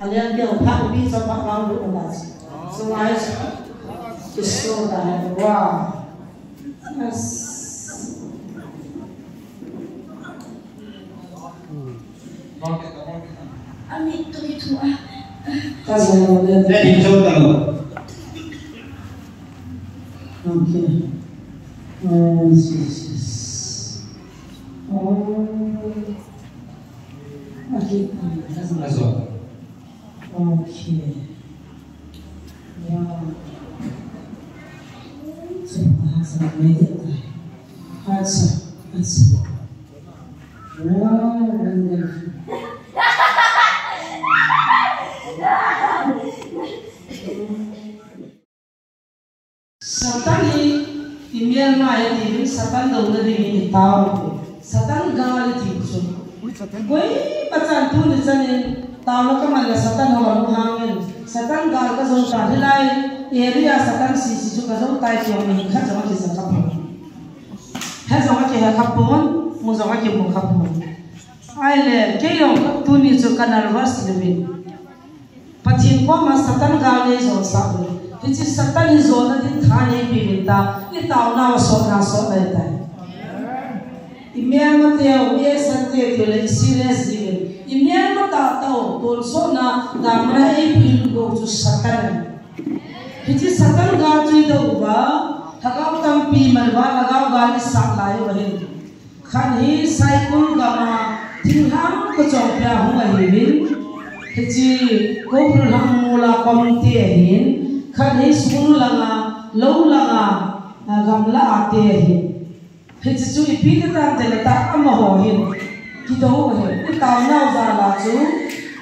Alian dia pak ubi sama kau dulu nasi. Semua itu dah wah. Amin tu itu ah. Kalau dia jadi coba dulu. Okay. Jesus. Oh. Okay. Masuk. Okay. Ya. Sebab meditasi. Harus. Wow, wonderful. Satan di Myanmar ini Satan dong dari tahu. Satan gal di tu. Gue pacar tu di sana tahu nak mana Satan orang hangin. Satan gal ke zon tadi lai area Satan sisi juga zon tai tiang ni kan zon kita kapun. Kan zon kita kapun, mu zon kita mu kapun. Aile kayong tu ni tu kanal was lebih. Patin ko mas Satan gal ni zon sabu. Jadi Satan ni zon ni thane bibinta, ni tahu na wasok na sok ada. Imian mateo ye sante tole serious digen. Imian mata tahu tol sok na damra e bil go tu Satan. Jadi Satan gal tu itu ba, hagau tampi marwa hagau gal sak layu bahin. Kan hi cycle gama tingham ko chopya hunga hibin. Jadi ko praham mula komte hin. Kan hi sunu langa low langa gamla ate hin. Jadi tu ipi kita terletak amahohin kita hohin. Kita tahu zala tu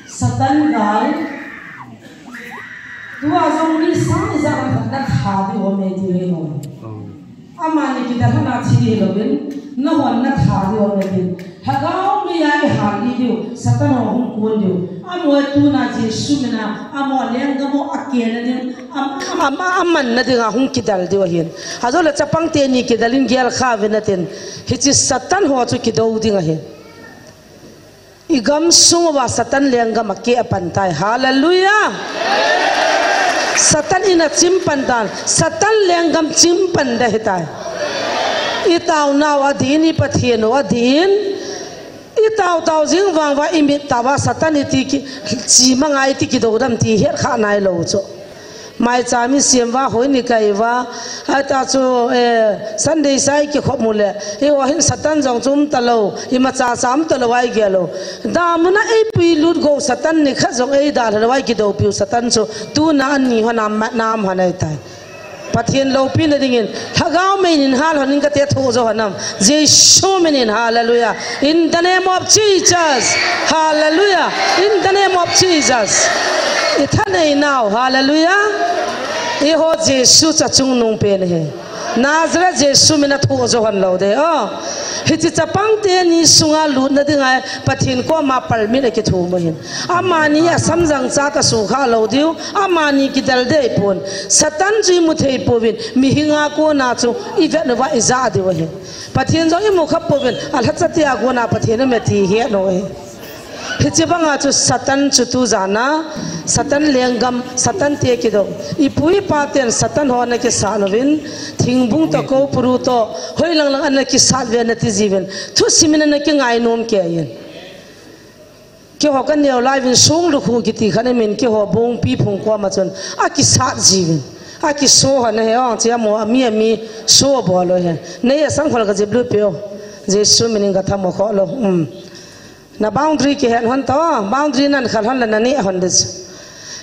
Satan gal dua zong ni sama zala nak hadi omedi heno. Amani kita hana ciri login, nawan nak hadi omedi. Hagau ni ay hadi dia Satan orang kuat dia. Amo tu na Yesus mina, amo leng kamu akhirnya dia, aman na dia ngahung kita dia wahin. Hado le capang teni kita lin gial khawe na ten. Hici Satan hoa tu kita udi ngahin. Igam semua Satan leng gam akhir pantai. Haleluya. Satan ina simpan dan Satan leng gam simpan dah hitai. Itau nawa dini pathian wadin. Itau tau jing wang wa imit tawa Satan iti ki jimangai iti ki dodam ti her kha nai lo cho. Mai chami siamwa hoi ni kai wa ata chu Sunday sai ki khop mule e wa hin Satan jong chum talo ima cha sam talo wai gelo da muna e pi lut go Satan ni kha jong e da wai ki do pi Satan chu tu na ni ho nam hanai tai pathian lo pi na dingin thagau menin hal honin ka te tho jo hanam Jesus menin hallelujah in the name of Jesus hallelujah in the name of Jesus ithanei now hallelujah e ho Jesus cha chung nung pe ne Nazareth Jesus mina tho jo han lo de hiti chapang te ni sunga lut na dingai pathin ko ma parmi le ki thu mo hin amani ya samjang cha ka su kha lo diu amani ki dal de pon Satan ji mu thei povin mi hinga ko na chu ivet no wa iza de wa hin pathin jo i mu khap povin al hachati a ko na pathin me thi he no he hiti banga chu Satan chu tu jana Satan lengam Satan te ki do ipui paten Satan ho na ki salovin thingbung to ko puru to hoi lang lang an ki sat ve na ti jiven thu simina na ki ngai nom ke yin ki ho kan neo live in sung lu khu ki ti khane min ki ho bong pi phung ko ma chon a ki sat jiven a ki so ha na he ong chia mo mi so bo lo he ne ya sang khol ka jiblu pyo Jesu min ga tham kho lo na boundary ki hen hon to boundary nan khal hon la na ni hon des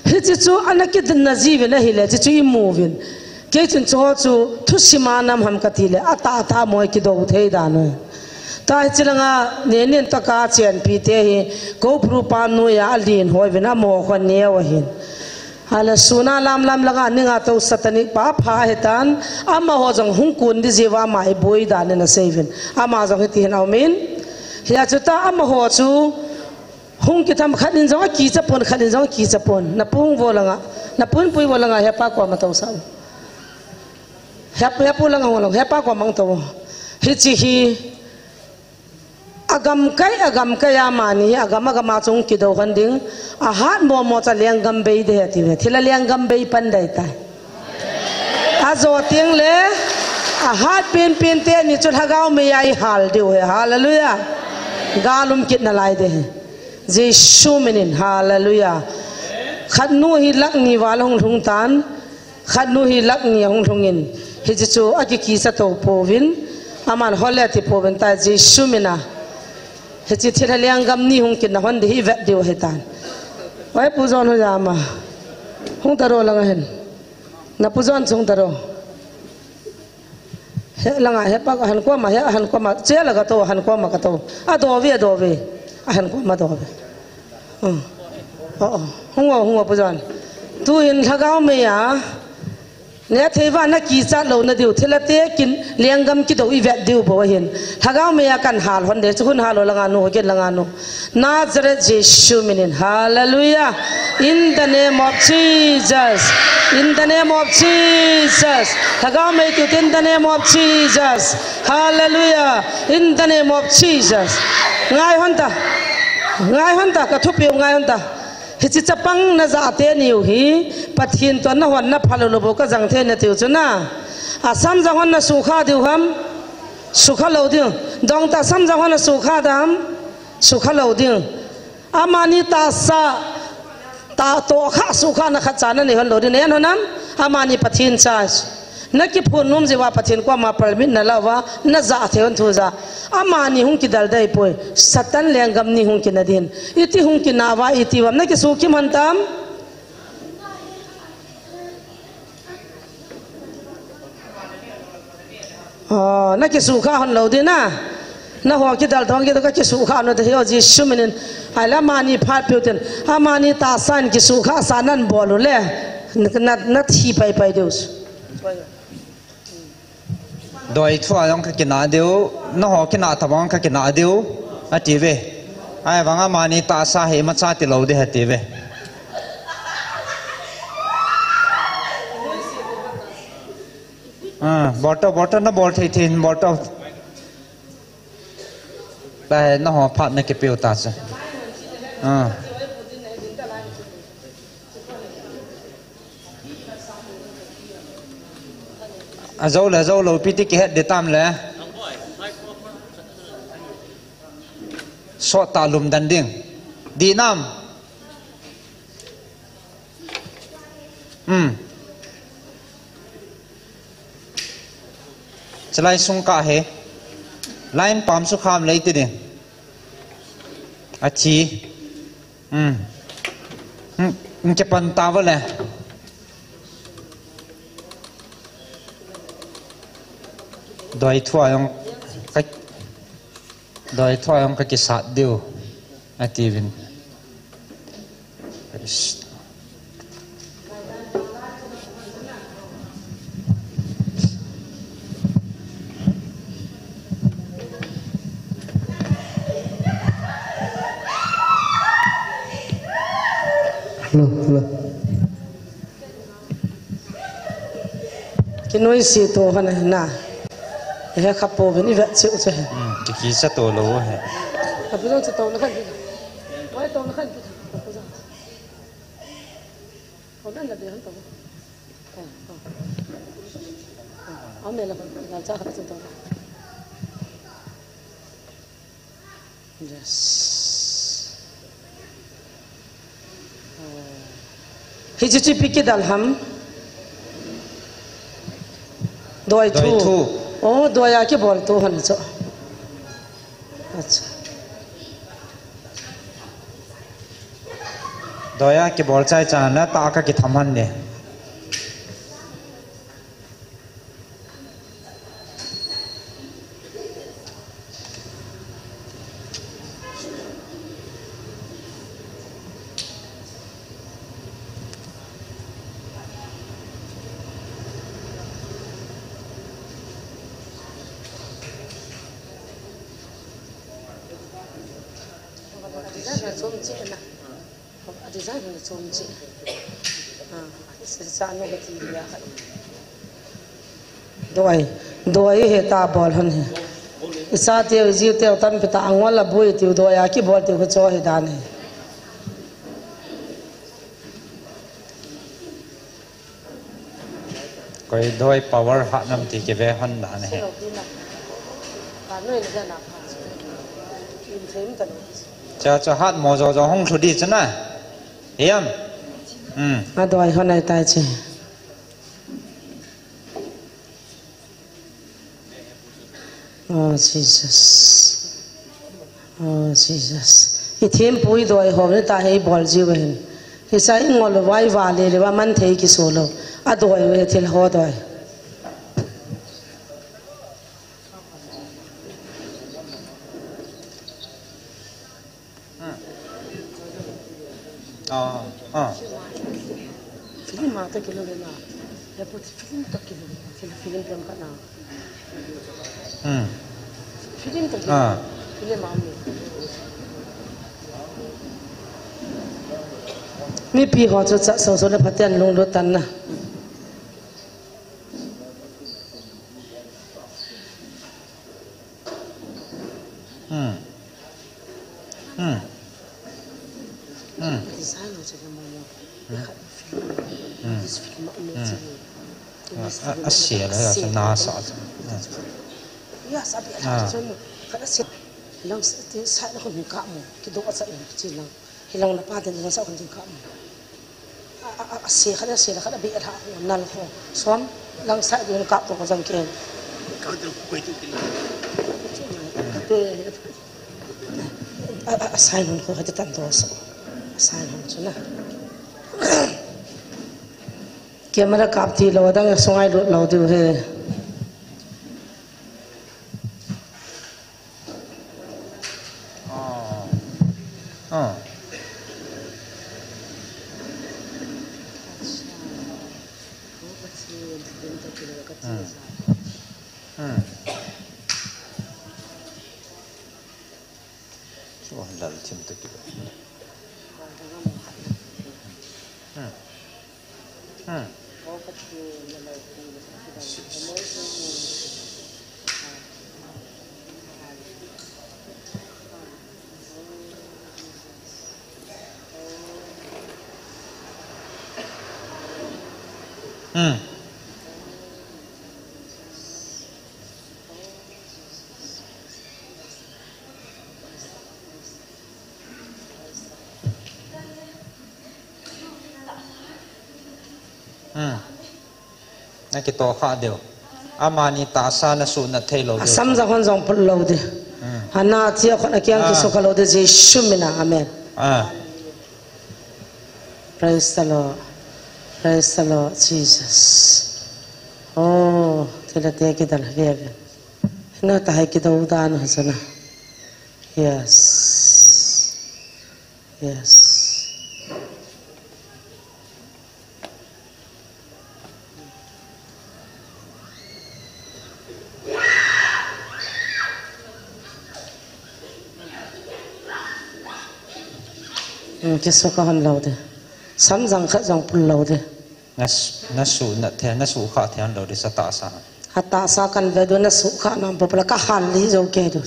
hichi chu anaki din na jive na hile chi chu I movin ke chun cho chu thusima nam ham kathile ata tha moi ki do thei da no ta chilanga nen ta ka chen pi te hi ko pru pa no ya alin hoi vina mo khon ne wa hin hala suna lam langa ninga to satani pa pha hetan ama ho jong hung kun di jiwa mai boi da ne na seven ama jong ti hin amin ya chuta ama ho chu hung ki tham khanin jong ki chapon khanin jong ki chapon na pung volanga na pun pui volanga hepa ko ma to sa hepu langa volanga hepa ko mang to hi chi hi agam kai amani agam chung kido handing a hat mo cha lenggam bei de ti ve thila lenggam bei pandai ta azo tiang le a hat pin te ni chu thagau me ai hal diu he hallelujah galum kit na lai de jesu menin hallelujah khanu hi lak ni wal hong thung tan khanu hi lak ni hong thungin hi chu aki ki sa to povin aman holle ti povin ta jesu mena he chi thira lenggam ni hong kin na hon de hi vet diu he tan wai pujon ho jama hong taro lang hen na pujon chung taro he langa he pa han ko ma che la ga to han ko ma ka to a do ve a han ko ma do ve hong pujon tu in thagau me ya ne theva na ki cha lo na diu thela te kin lenggam ki do i vet diu bo hin thagau me ya kan hal hon de chun halo langa no ke langa no Nazareth Jesus meaning hallelujah in the name of Jesus in the name of Jesus thagau me ki in the name of Jesus hallelujah in the name of Jesus ngai hon ta ka thupi ngai hon ta hi chi chapang na za te niu hi pathin to na hon na phalo lo bo ka jang the na tiu chuna a sam jang hon na sukha diu ham sukha lo diu dong ta sam jang hon na sukha dam sukha lo diu amani ta sa ta to kha sukha na kha chana ni hon lo di ne honam amani pathin cha na ki phunum je wa pathin ko ma permit na lawa na za the on thu za amani hung ki dal dai poi satan lenggam ni hung ki na din iti hung ki na wa iti wa na ki su ki mantam na ki su kha hon lo di na ho ki dal thong ki to ka ki su kha no de yo ji shumin ala mani phat pyuten amani ta san ki su kha sanan bolu le na thi pai deus doi thua yong ka kina deu na ho kina tawang ka kina deu ative ai wanga mani ta sa he ma cha ti lo de hative bottle na bol thei thin bottle ba na ho phat na ke piu ta cha azau lo piti ki het de tam le so ta lum dan ding di nam chalai sung ka he line pam su kham lei ti ding achi ke pan ta wa le doi thua yong ka ki sat diu ativin hello ki noi si to hana na he khapo veni vet chu che ki sa to lo he apu jong to na khan wai to na khan ko na de han to ame la kan cha khat to yes hi chi pikki dal ham doi thu doya ke bol to han cho acha doya ke bol chai cha na ta ka ki thaman ne design ni chom chi sa no ga ti ya doi he ta bol han he isa tiêu jiu tiêu tan pita angwal la bui tiêu do ya ki bol tiêu ko cho hi dan he coi đôi power hạ năm thì cái về hơn đã này cho hát mò cho không thua đi chứ nè em à đôi hơn này tai chứ oh Jesus oh Jesus i thêm bui đôi hôm nay ta hay bol jiu hen hi sai ngol vai va le wa man thei ki solo a đôi we thil ho đôi film mà ta kilo na ya put film ta kilo film pram ka na film ta kilo film mà mi pi ho cho cha so so le phatian long lo tan na Asyik lah, senasa. Ya, sabi ada macam kada siap. Hilang saya nak buka mu, kita buat saya kecil lang. Hilang lepas dan hilang saya akan buka mu. Asyik kada biar hak nal ho. Suam lang saya dia buka tu macam kian. Kau tu kuih tu kini. Saya nak kau hati tantos. Saya nak macam na. Kamera kapti lo dang songai lo tu he Lal tim tu kita. Nak kita hak dia. Amani tak sana sunat thelo. Asam zaman zong pulau de. Hana tia kau nak kian kisah kalau de Yesus mina amen. Praise the Lord. Praise the Lord Jesus. Oh, tidak tiada kita lah dia. Hina tahu kita udan hasana. Yes. Yes. Kisah kahan lau de, samjang kat jang pun lau de. Nasu kat tiang lau de satasa. Hatasa kan bedo nasu kat nam pula kahan li jauh kedu.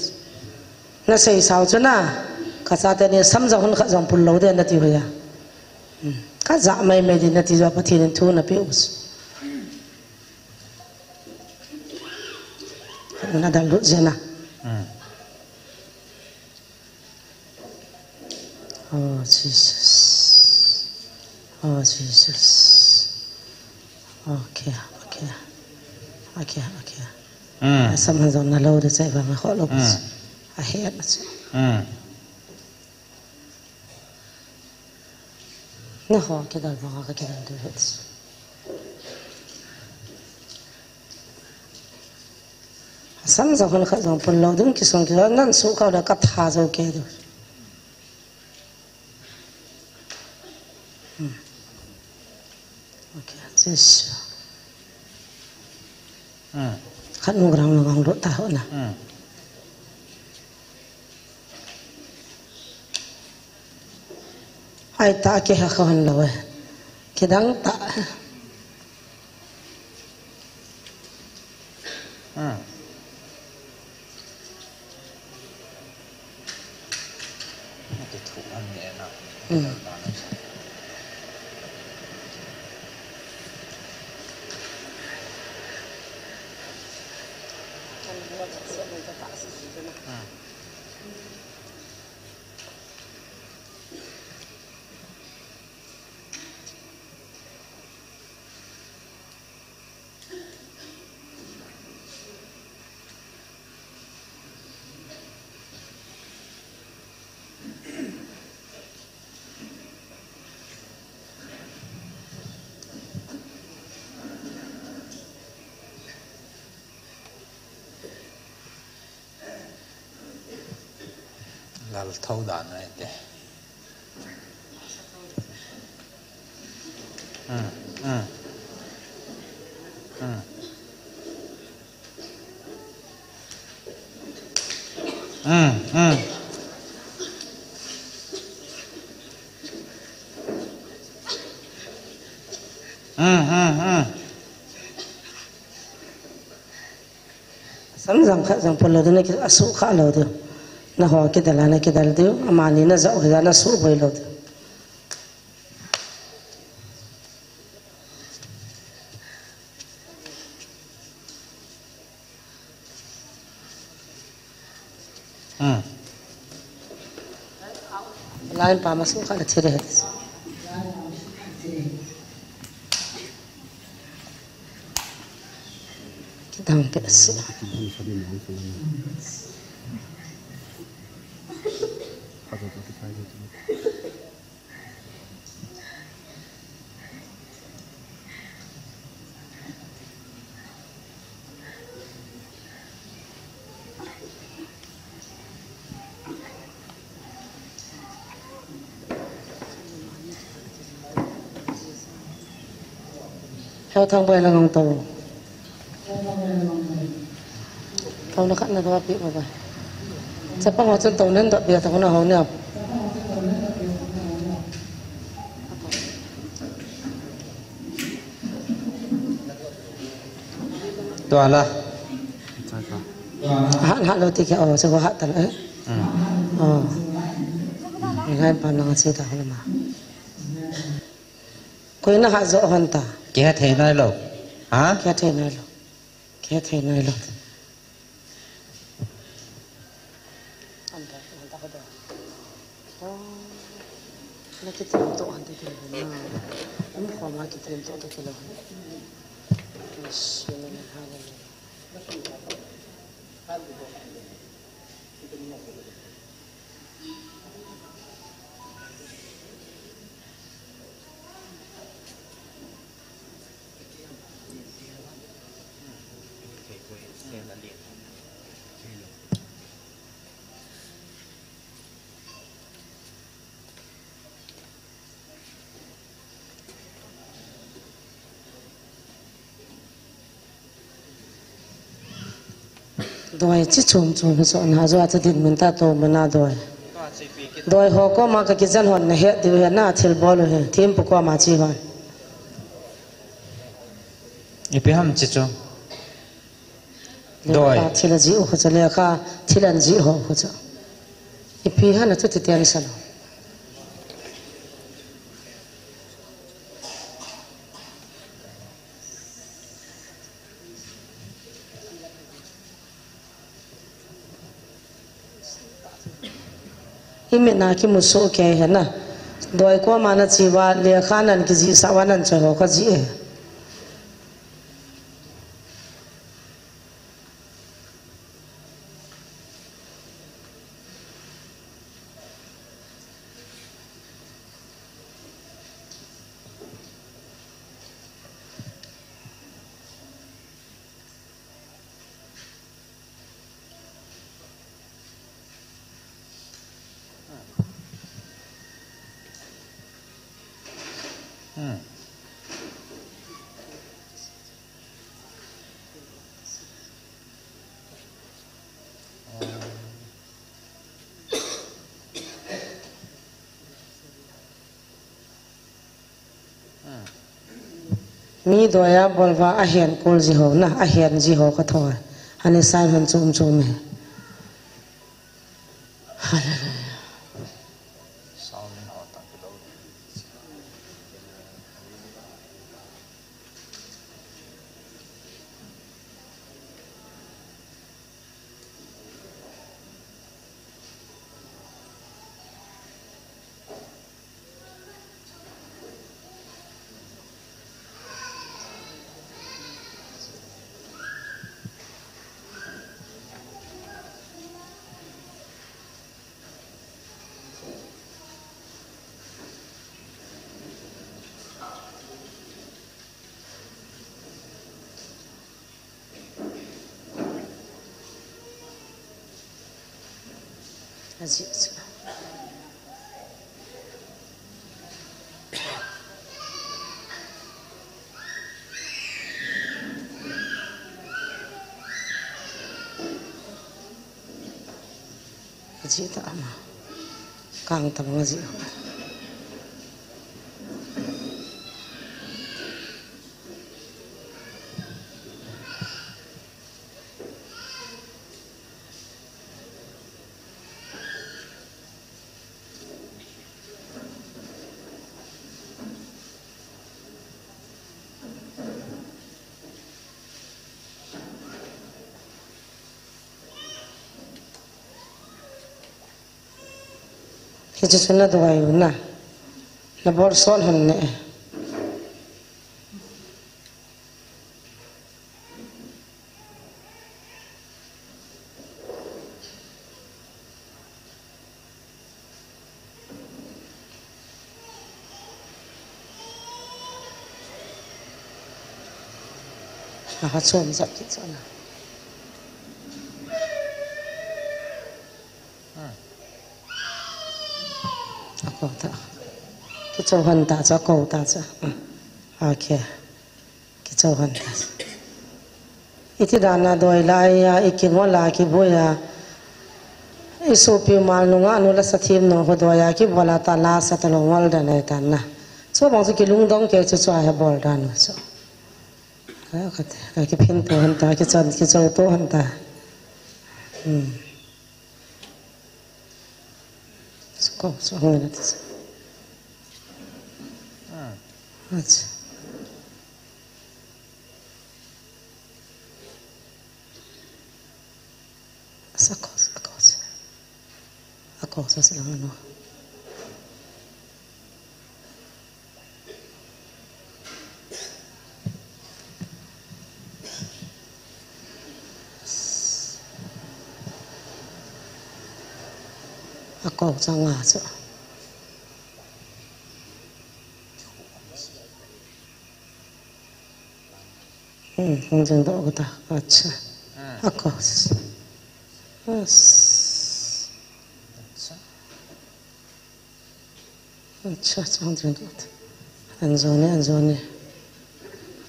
Nasai sau cuna, kasat ni samjang kat jang pun lau de nanti hoya. Kazak mai di nanti jauh patin tu napi us. Nada lut jena. Oh Jesus. Oh Jesus. Okay. Sama zon nalau de saya bang kau lopus. Akhir macam. Nah, kita bang kita tu hits. Sama zon kat zon pulau tu kisah kita nan suka dah kat hasil kedu. Yesus. Kan orang duk tahu na. Ai tak ke kawan lawa. Kedang tak. thủ ăn nhẹ nào là thâu đàn này thế sắm rằng khác rằng phần lớn này cái số khá lâu rồi na hoa cái đàn này cái đàn tiêu mà ní na dạo cái đàn số vậy lâu lain pa masuk khá là thiệt hết kita hampir sih theo thang bay là ngang tàu tàu nó khăn là tàu bị mà vậy chắc bao chân tàu nên đặc biệt tàu nó hậu nè toàn là hạn đâu thì cái ở sẽ có hạn tận ấy hai bàn năng sẽ tạo mà coi nó hạ rõ hơn ta cái thế này rồi hả cái thế này rồi cái thế này rồi nó cái tiền tổ anh thì là nó không phải cái tiền tổ thì là đôi chỉ chôm chôm cho anh hazard cho tin mình ta to mình na đôi họ có mà cái dân hòn này hết thì hết na thil ball hết team bốc qua mà chỉ hòn ipi ham chỉ cho đôi thil gì họ cho lẽ cả thil anh gì họ cho ipi hắn là chút tiền sao imi na ki muso ke hai na doi ko mana chiwa le khanan ki ji sawanan chaho ka ji e mi doya bolwa a hian kul ji ho na a hian ji ho ka thoi ani sai han chum chum he hallelujah Aji so. Aji tak ama. Kang tabang aji. Kita sunnah doa yuna, labor sol hanne. Aku cuma sakit sana. Aku tak. Kita hantar je, kau tak je. Okay. Kita hantar. Itu dana doi laya, ikimu lagi boya. Isupi malunga nula satim no hodoya ki bola tala satalongwal dana itana. So bangsu kilung dong ke cucu ayah bol dana so. Kata, kita pintu hantar, kita tu hantar. Kau soalnya nanti. Aja. Aku seselang no. Aku sangat so. Hongzhen do aku tak baca. Aku. Acha, hongzhen do. Anzone.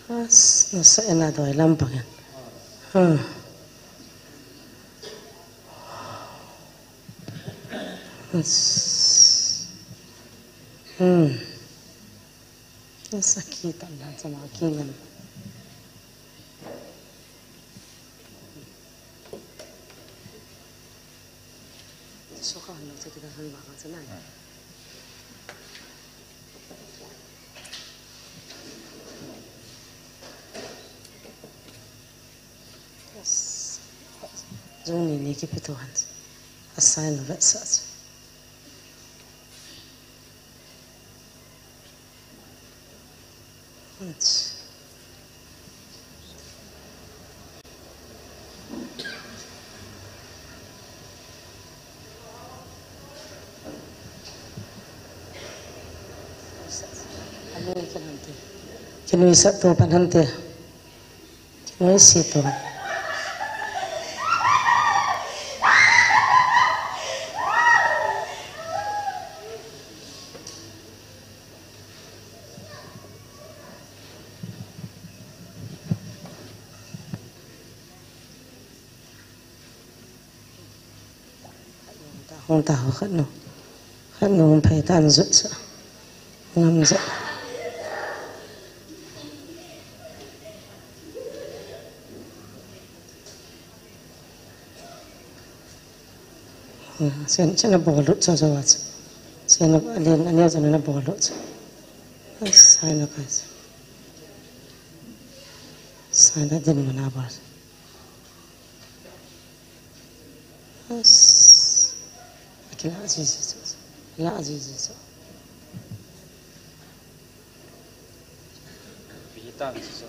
Nasa ena do lampang. Sakitan lah sama kingan. Suka nak cerita tentang bahagian senang. Zoni ni kebutuhan. Asal nak sahaja. Kinui satu panhanti, kinui situ. Hong tahu kan no pay tanzut sa ngamza. Saya nak bawa lut saja. Saya nak alien saya nak bawa lut. Saya nak kas. Saya nak jadi mana apa? Kila aziz itu. Bihitan itu.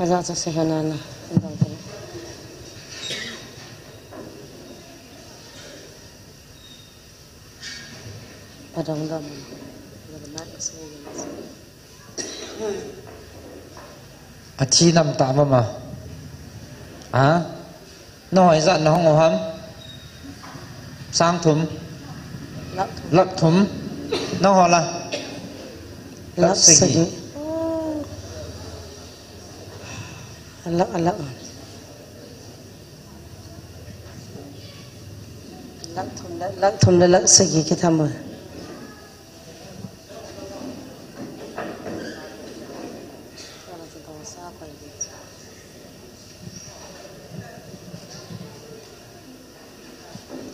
Ada sehanana. Pada undang benar saya chi nam ta mà nó hỏi dặn nó không ngồi hâm sang thum lắc thum nó hỏi là lắc segi lắc thum lắc segi kita mau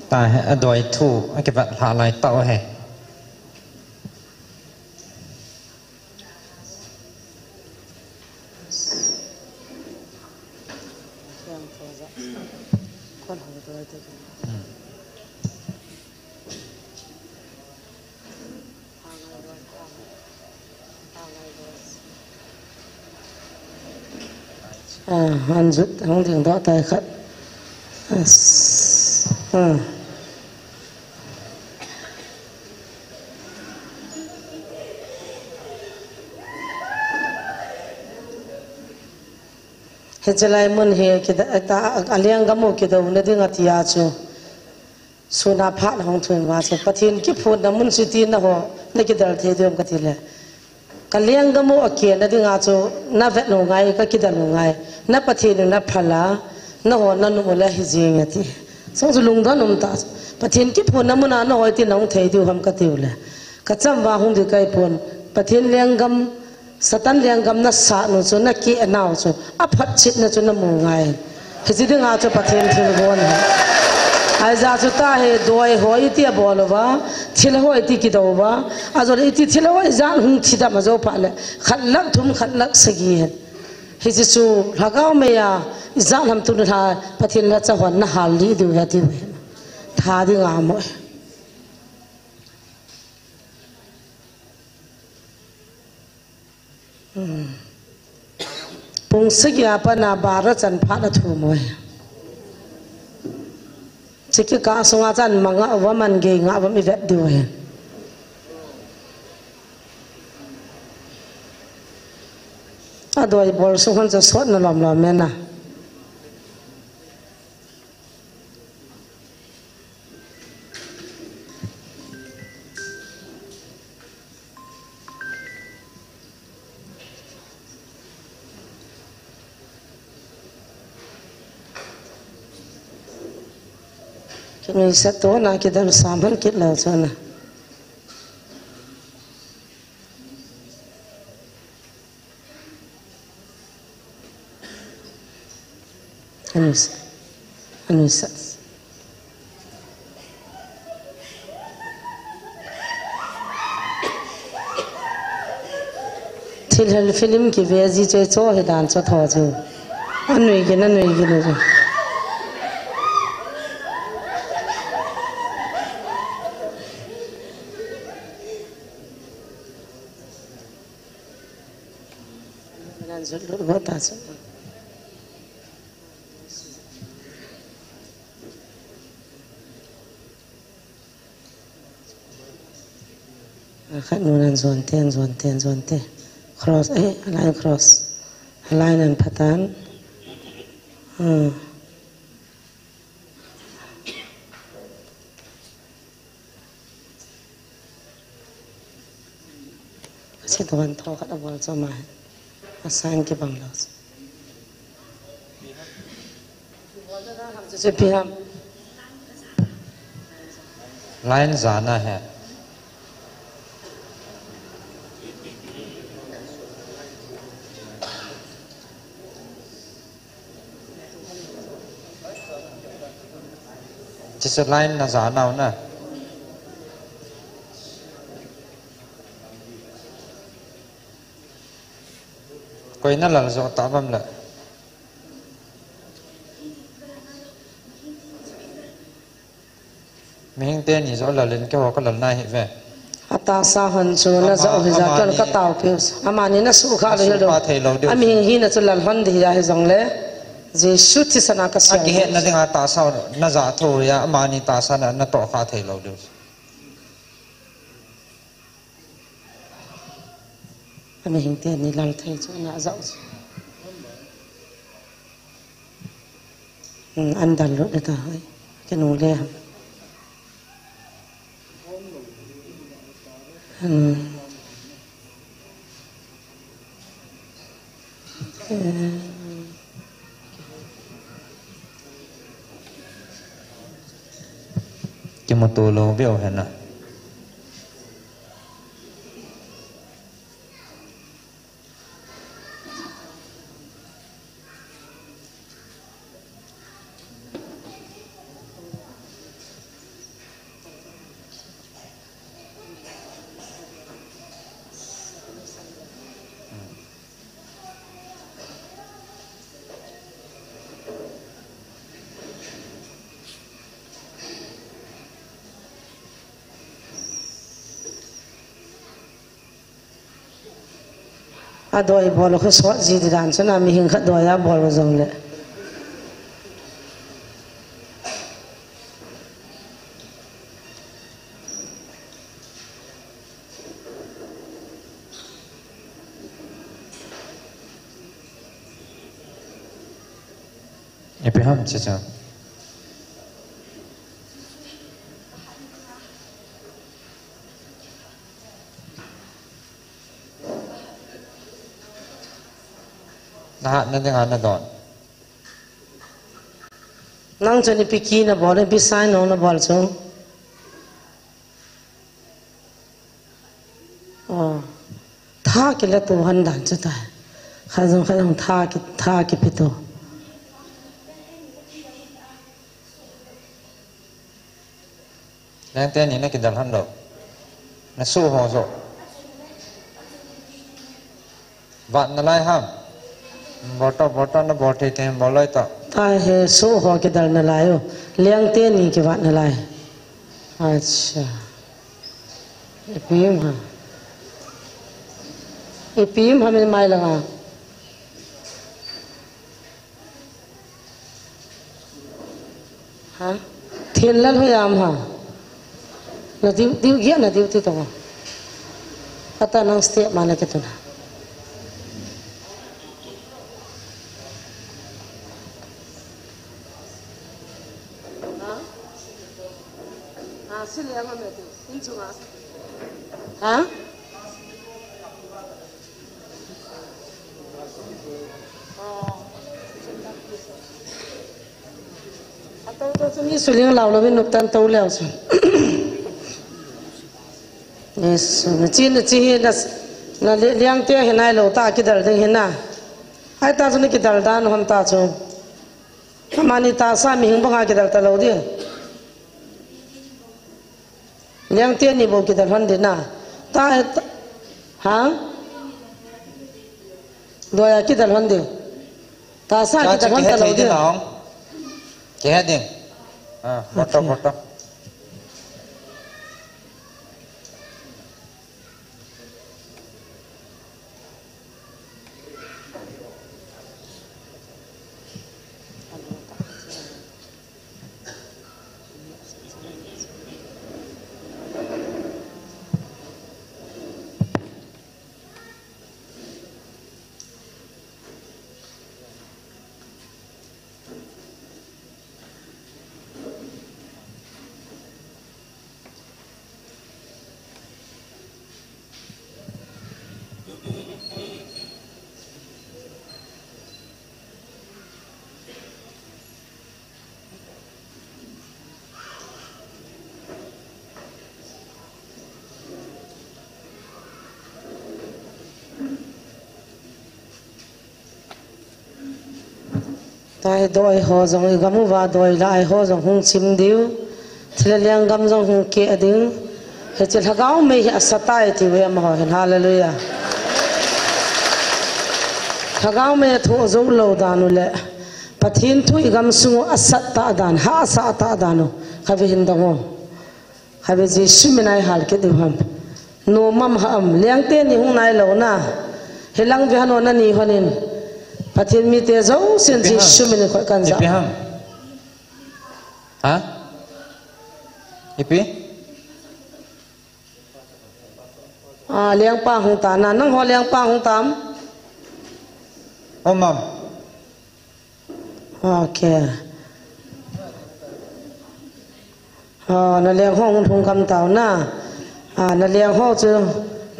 ta hay đòi thu cái vật hạ lại tạo hay anh rút không tiếng đó tay khất Hecalai mun he kita ta aliang gamu kita una dinga tia chu suna phat hong thun wa chu pathin ki phun na mun suti na ho na ki dal the dem ka tile kaliang gamu ake na dinga chu na vet no ngai ka ki dal no ngai na pathin na phala na ho na nu la hi jing ati so zu lung da num ta pathin ki phun na mun na ho ti nong thei du ham ka tiule ka cham wa hong di kai phun pathin liang gam Satan liang gam na sa no chu na ki anau chu a phat chit na chu na mu ngai hiji dinga chu pathen thil gon ai za chu ta he doi hoi ti bolwa thil hoi ti ki dowa azor iti thil hoi zan hung thida ma zo pa le khalak thum khalak sagi he hiji chu lagaw me ya zan ham tu na pathen na cha hon na hal li du ya ti tha dinga mo Pung segya pa na bara chan pha na thu moi chiki ka sunga chan manga waman ge nga bam ivet du he adoi bol su han cha sot na lom lom mena Kini satu na kita sambil kita sana. Anus. Thil film ki vezi che cho hidan cho tho chu. Anui gina jo. Buat apa? Kan nuran zonte, cross, line cross, line and pattern. Kasi tuan tahu kat awal sama. Assign के बंगलास लाइन जाना है जिस लाइन ना जाना हो ना कोई ना लल जो ताबम ल मिंग ते नि जो ललिन के हो को ललना है वे आता साहन जो ना जो हिजा कल का ताव पे अमानी ना सुखा ले दो अमिंग ही ना जो ललहन दिया है जंगले जे शुति सना का सा के ना दिंगा तासा ना जा थो या अमानी तासा ना तो खा थे लो दो Kami hingte ni lal thay chu na zau chu andal lo ta hai ke no le cái một tổ lô biểu hiện nào adoi bol ko so ji dan chana mi hing kha doya bol jong le Abraham chacha na na dengan na don nang chani piki na bol bi sai no na bol chung tha ke la tu han dan cha ta khajong tha ki pito nang ten ni na kidal han do na su ho zo van na lai ham bota na bote tem bolai ta ta he so ho ke dal na layo liang te ni ke wat na lai acha epim ha me mai la ha thiên lal ho yam ha na diu gya na diu ti to ata nang step mana ke tu na hả tôi nghĩ số lượng lão là bên nộp tan tàu leo rồi yes chỉ là liang tia hiện nay lâu ta cái đợt đấy hiện na ai ta cho nên cái đợt đó nó không ta cho mà ni ta sao mình không bằng cái đợt ta lâu đi liang tia ni bộ cái đợt hơn đến na ta hả đôi cái đợt hơn đi ta sao cái đợt hơn ta lâu đi cái đi bota tai doi ho jong gamu wa doi lai ho jong hung chim diu thile liang gam jong hung ke ding he chil hagau me hi asatai ti we ma ho hallelujah hagau me thu zo lo danu le pathin thui gam sungo asat ta dan ha sa ta danu khabe hin dango khabe ji suminai hal ke du ham no mam ham liang te ni hung nai lo na helang ve hano na ni honin pathin mi te zo sin ji sumin ko kan za Abraham hả ipi เลี้ยงป้าหงตานะนั่งหอเลี้ยงป้าหงตามอมัมโอเคนั่นเลี้ยงห้องทุ่งคำเต่าหน้านั่นเลี้ยงห้องจึง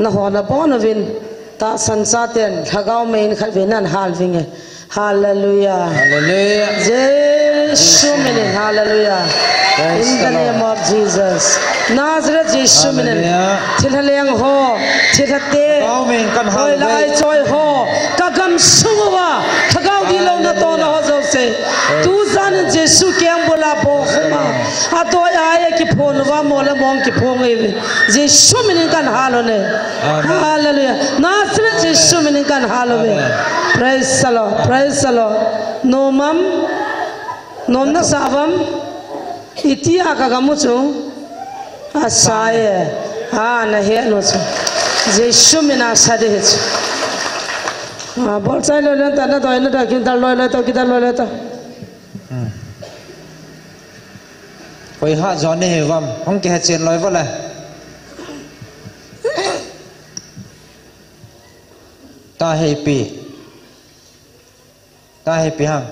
นั่งหอนะป้อนวินตาสันซาเตียนถ้าเขาไม่ขัดวินนั่นฮาลฟิงเกฮาเลลูยาฮาเลลูยาเยซูมินิฮาเลลูยา In the name of Jesus Nazareth เยซูมินิที่ทะเลงหอที่ทะเตโดยลายจอยหอกะกำสุวะถ้าเขาดีเราหน้าตัวเราจะเสดตูซานเยซูเกียงบุลาโบขมาตัวอายกิพนว่าโมเลมองกิพงเอวิเยซูมินิกันฮาโลเนฮาเลลูยา Nazareth เยซูมินิกันฮาโลเน Praise the Lord Praise the Lord Nomam Nomna savam Iti akagamucho asaye na helo cho Jesu mina sadeh bol sai lo ta na toy na ta kin ta lo to kita lo to koi ha jone he wam hong ke chen loi wala ta he pi hang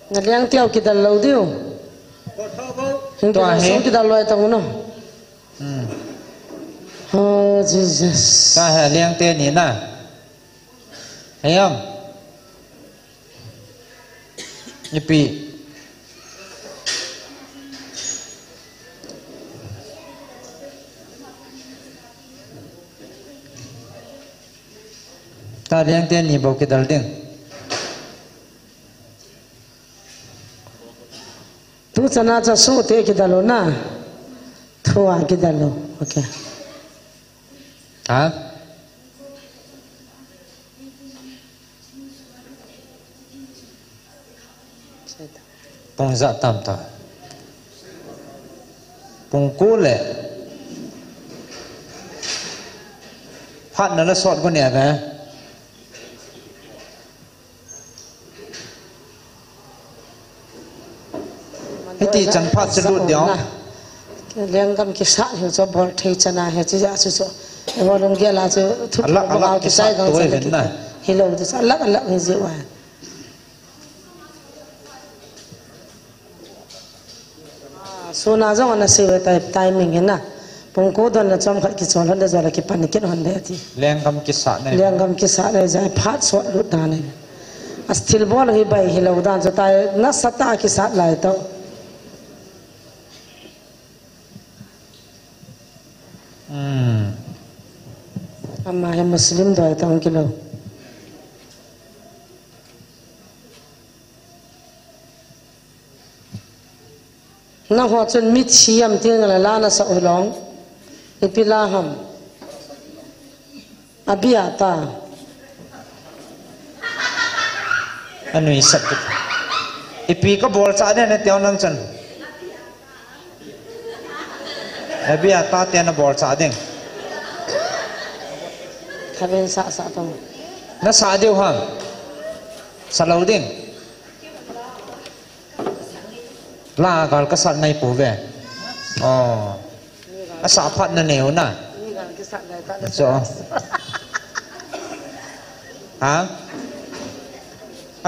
Nga liang tiaw kita lau diyo Hing kita song kita loy tang uno Oh Jesus Ta he liang te ni na Hayam Nyipi Ta liang te ni bau kita ding Tu sana cha so te kita lo na Thua kita lo Okay Pong za tam ta Pong ko le Phat na la sot ko ne ba Hiti chan phat se lut diao Liang kam ki sa hi cho bor thei chana he chi ja chu so Ewa long gya la chu thu ba ki sai gang sa ki hi lo tu sa lak lak hi ji wa So na jong na se we timing he na Pong ko don la chom khat ki chol han da jala ki pan ki hon de ti Liang kam ki sa ne Liang kam ki sa le ja phat so lut da ne Astil bol hi bai hi lo dan so tai na sata ki sa lai to Amma hai Muslim doi tang kilo Na ho chun mit siam ting la la na sa ulong ipilaham abiata Anui sat Ipi ka bol sa ne ne tiaw nang chan Abiata tian na bol sa ding Khabin sa tong Na sa diu hang Salaw ding La gal ka sat nai pu ve Asa phat na neu na Ni gal ki sa lai ta So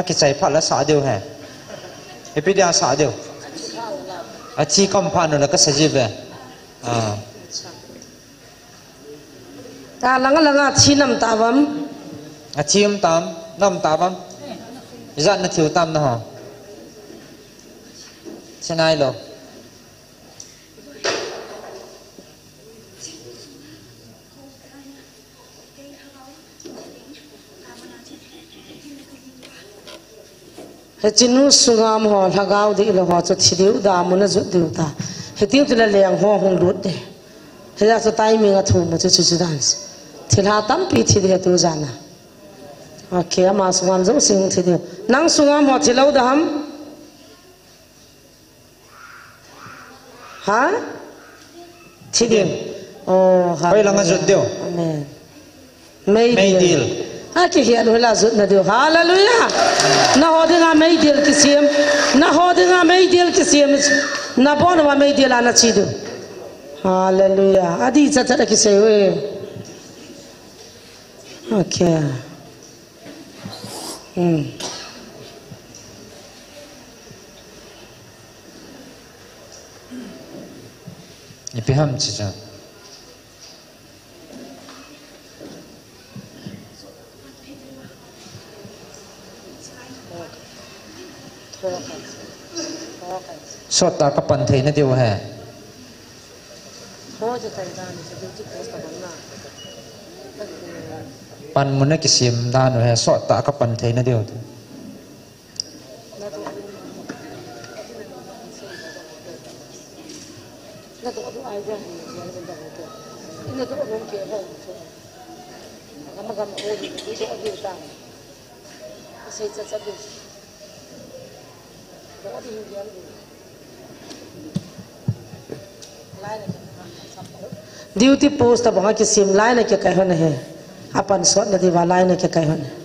Ki chai phat la sa diu he Ipi dia sa diu Chi kam phan na ka sa ji ve Ta langa chi nam ta bam Chi tam nam ta bam Zat na thiu tam na ho Chenai lo He chinu sungam ho lagaw di lo ho cho thidiu da mun zu diu ta he tiu tu la leng ho hong lut de he ya so timing a thu mo chu chu dance thila tam pi thi de tu jana okay ama sungam zo sing thidiu nang sungam ho thilo da ham ha thidiu oh ha Oi langa zu diu amen May deal cái hiện hồi là rút là điều hallelujah na ho dinga mấy điều cái xiêm na ho dinga mấy điều cái xiêm na bon mà mấy điều là na chi điều hallelujah adi cha cha cái xiêm okay Ipiham chicha. Sota kapan thei na diu hai. Pan mun ki sim dan hai sota kapan thei na diu. Duty post अब वहाँ की SIM line है क्या कहो नहीं अपन सोच नदी वाला लाइन है क्या कहो नहीं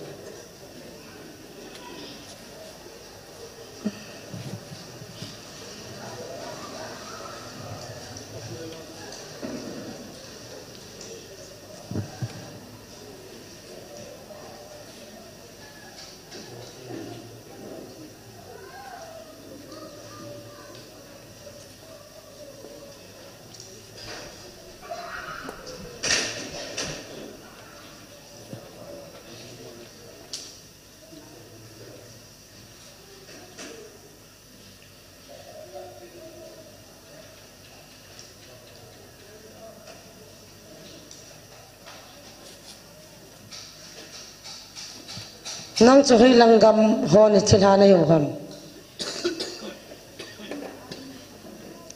nang chu hui langgam ho ni thila na yo ham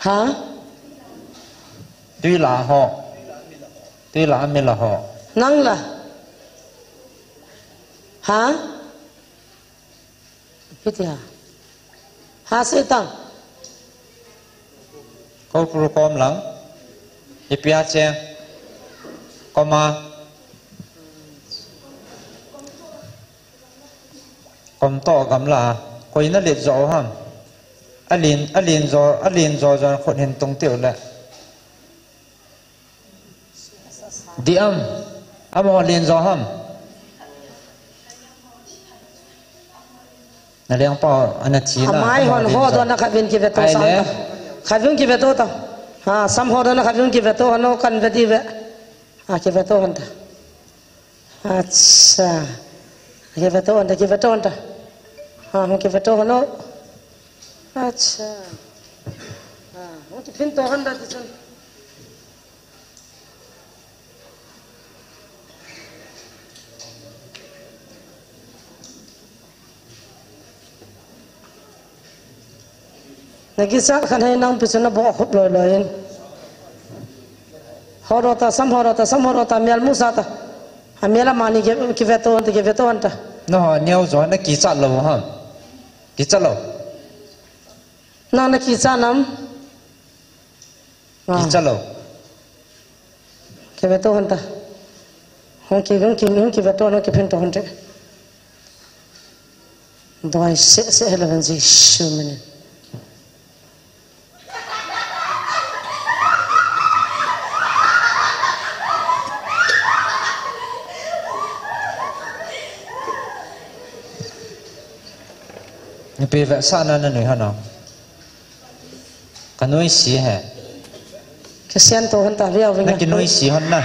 ha Tuy là họ Tuy là mi là họ nang la ha piti ha se tang Câu kru com lắng Ipia chen Koma Kom to gam la Koi na liệt rõ ham Alin zo khôn hình tung tiểu lệ Di âm ho liền zo ham Na liang pa anachi na amai hon ho do na khavin ki veto sa khavin ki veto ta ha sam ho do na khavin ki veto no kan veti ve ha ki veto hon ta acha ki veto hon ta ha ho ki veto hon no acha ha ho ki pin to hon da ti nagi sa khan hai nang pisana bo khop loi loin horota sam mel musa ta amela mani ki veto anta no neo zo na ki cha lo ha ki cha lo na ki cha nam ki cha lo ki veto anta hon ki veto no ki phin to ante doi se helavan ji shumene Vì vậy sao nó nói hả cái nuôi xí hả cái sen to hơn ta riêu với cái nuôi xí hơn nè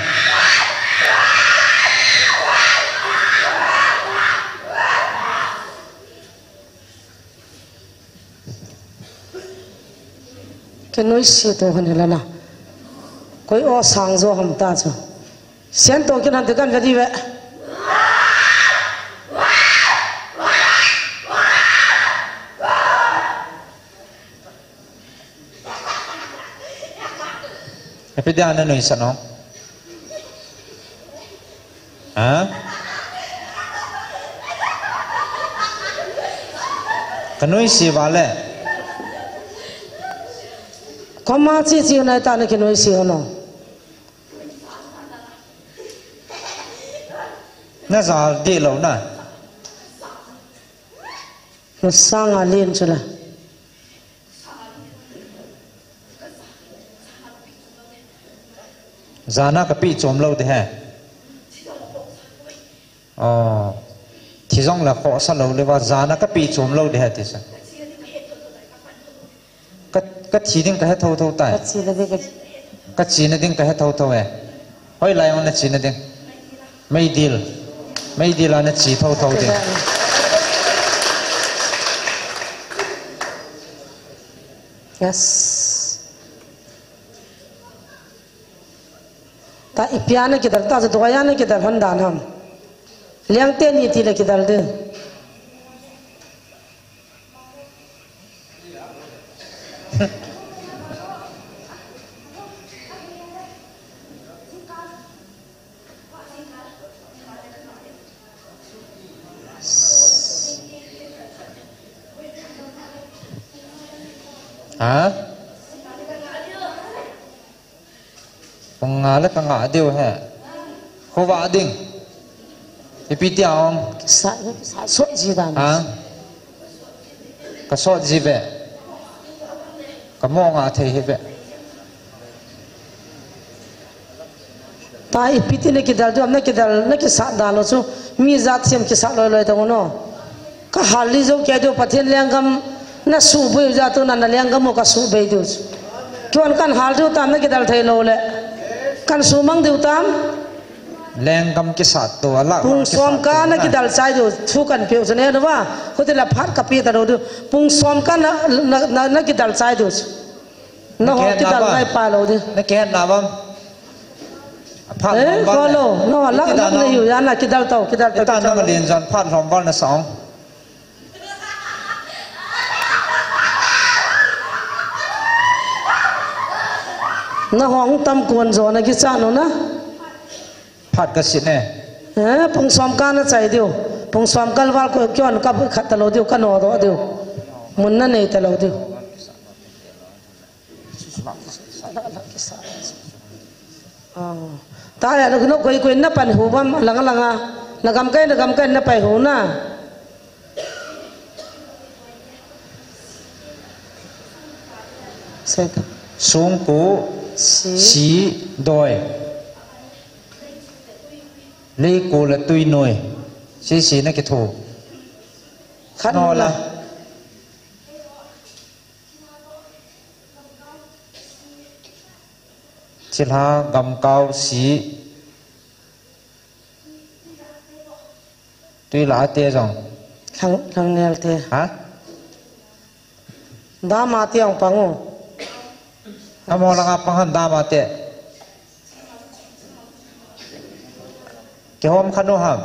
cái nuôi xí to hơn là nào coi ô sang zo ham ta cho sen to cái nào tự căn cái gì vậy Tapi dia ana nulis ano? Ha? Kanoi si wale. Koma chi na ta na kanoi si ono. น่าจะดีแล้วนะ sang alien chula zana ka pi chom lo de ha thì dòng là khó sao lâuเลยว่า zana ka pi chom lo de ha thế sao cái chỉ định cái thâu thâu tại cái chỉ định cái thâu thâu ấy hỏi lại ông nó chỉ định mấy deal là nó chỉ thâu thâu de yes ta ipiana kidal ta doyana kidal handan ham liang ten yiti le kidal de hả con ngà lấy con ngà điều ha khô vạ đinh thì bị tiêu ông sốt gì đàn hả cái sốt gì vậy cái mông ngà thấy vậy ta ipiti ne kidal do amna kidal na ki sa dalo chu mi zat sem ki sa loi ta no ka hali zo ke do pathen lengam na su bui ja to na lengam mo ka su be do chuan kan hal do tam na kidal thai lo le kan su mang diu tam lengam ki sa to ala pung som ka na kidal sai do thu kan pe ne no wa hotela phat ka pi ta do pung som ka na kidal sai do no ho kidal mai pa lo de na ke na bam follow no lak lak ne yu ya na kidal tau ta na lien jan phat rom bal na song na hong tam kuan zo na ki cha no na phat ka sit ne pung som ka na chai dio pung som kal wal ko kyon ka khat ta lo dio ka no do dio mun na nei ta lo dio ta ya no koi koi na pan hu bam langa langa lagam kai na pai hu na sai ta sung ku si doi lấy cô là tùy nồi xí nó cái thù nó là chỉ là gầm cao xí tuy là tia rồi thằng nèo tia hả đa mà tia ông pango nó mò là ngap pang đa mà tia cái hôm khăn đâu hả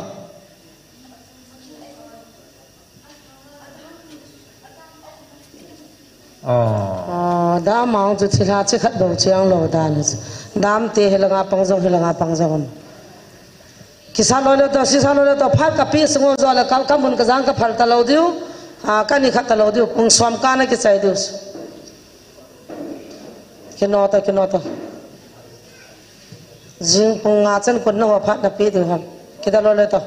đa mong tu chỉ là chỉ khát đầu chiang lâu đan đam tê hay là ngap pang zong kisah lo to sisa lo to phal kapi sungo zo la kam mun ka jang ka phal ta lo diu ka ni khat ta lo diu pung som ka na ki chai diu kinota jing pung nga chen kun no phat na pi diu ham kita lo to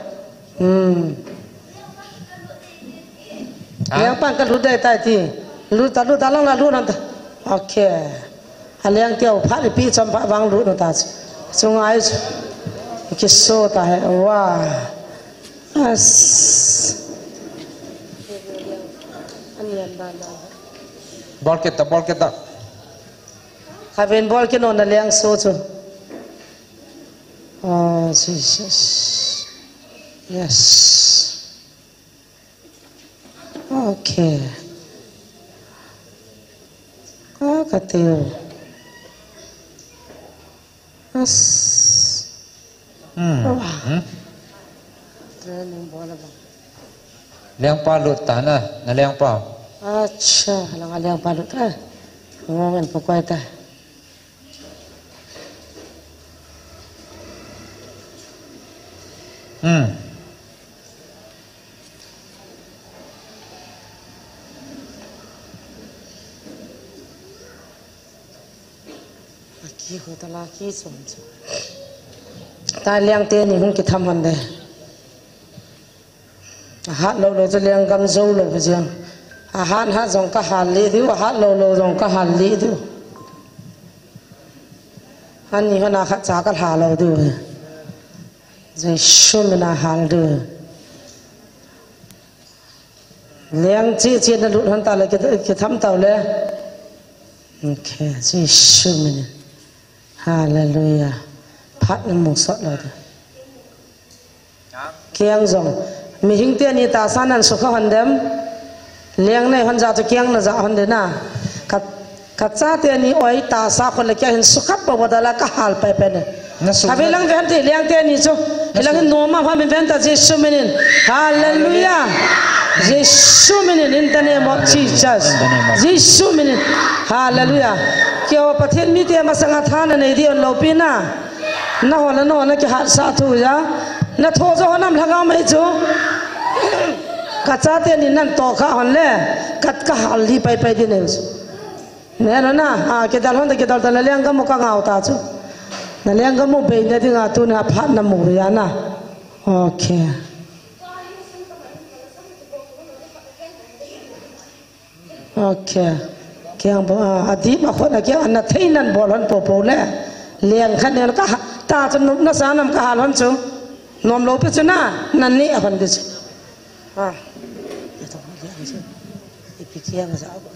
yang pan ka lu dai tai ti lu ta lang la lu nan ta okay aliang tiao phat pi chom pha wang lu no ta sungai कि सोता है वाह बस ball kita Kevin ball ke non liang so chu oh Jesus yes okay katiu as liang palut tanah na liang pau acha lang liang palut ngongan pokoi ta aki ho ta la ki som ta liang te ni hung ki tham han de hát lâu lâu cho liền cầm dâu lâu cái gì hát dòng cả hạt lý thiếu hát lâu lâu dòng cả hạt lý thiếu anh nhìn hắn hát giá cả hạt lâu thiếu rồi xưa mình hạt thiếu liền chỉ là lụt hắn ta lại cái thắm tàu lên ok rồi xưa mình hallelujah phát là một sọt rồi kiang dòng mi hing tiền ni ta san an sukha han dem leng nei han za cha kiang na za han de na ka cha te ni oi ta sa khol le kya hin sukha pa bodala ka hal pe pe ne habe lang ven te leng te ni cho lang no ma pha min ven ta jesu minin hallelujah jesu minin in the name of jesus jesu minin hallelujah kyo pathen mi te ma sanga thana nei di on lo pi na na ki hat sa thu ya na thô cho nam lagao mai chu ka cha te ni nan to kha hon le kat ka hal li pai pai di ne ne na a ke dal hon ke dal dal leng ga mo ka ngau ta chu na leng ga mo be ne di nga tu na phat na mo ya na okay okay kyang bo adi ma khona ke an na theinan bol hon po le leng khan ne ka ta chu na sa nam ka hal hon chu nom lo pe chuna nan ni apan de ha ya to ya chu ipikia ma sa ba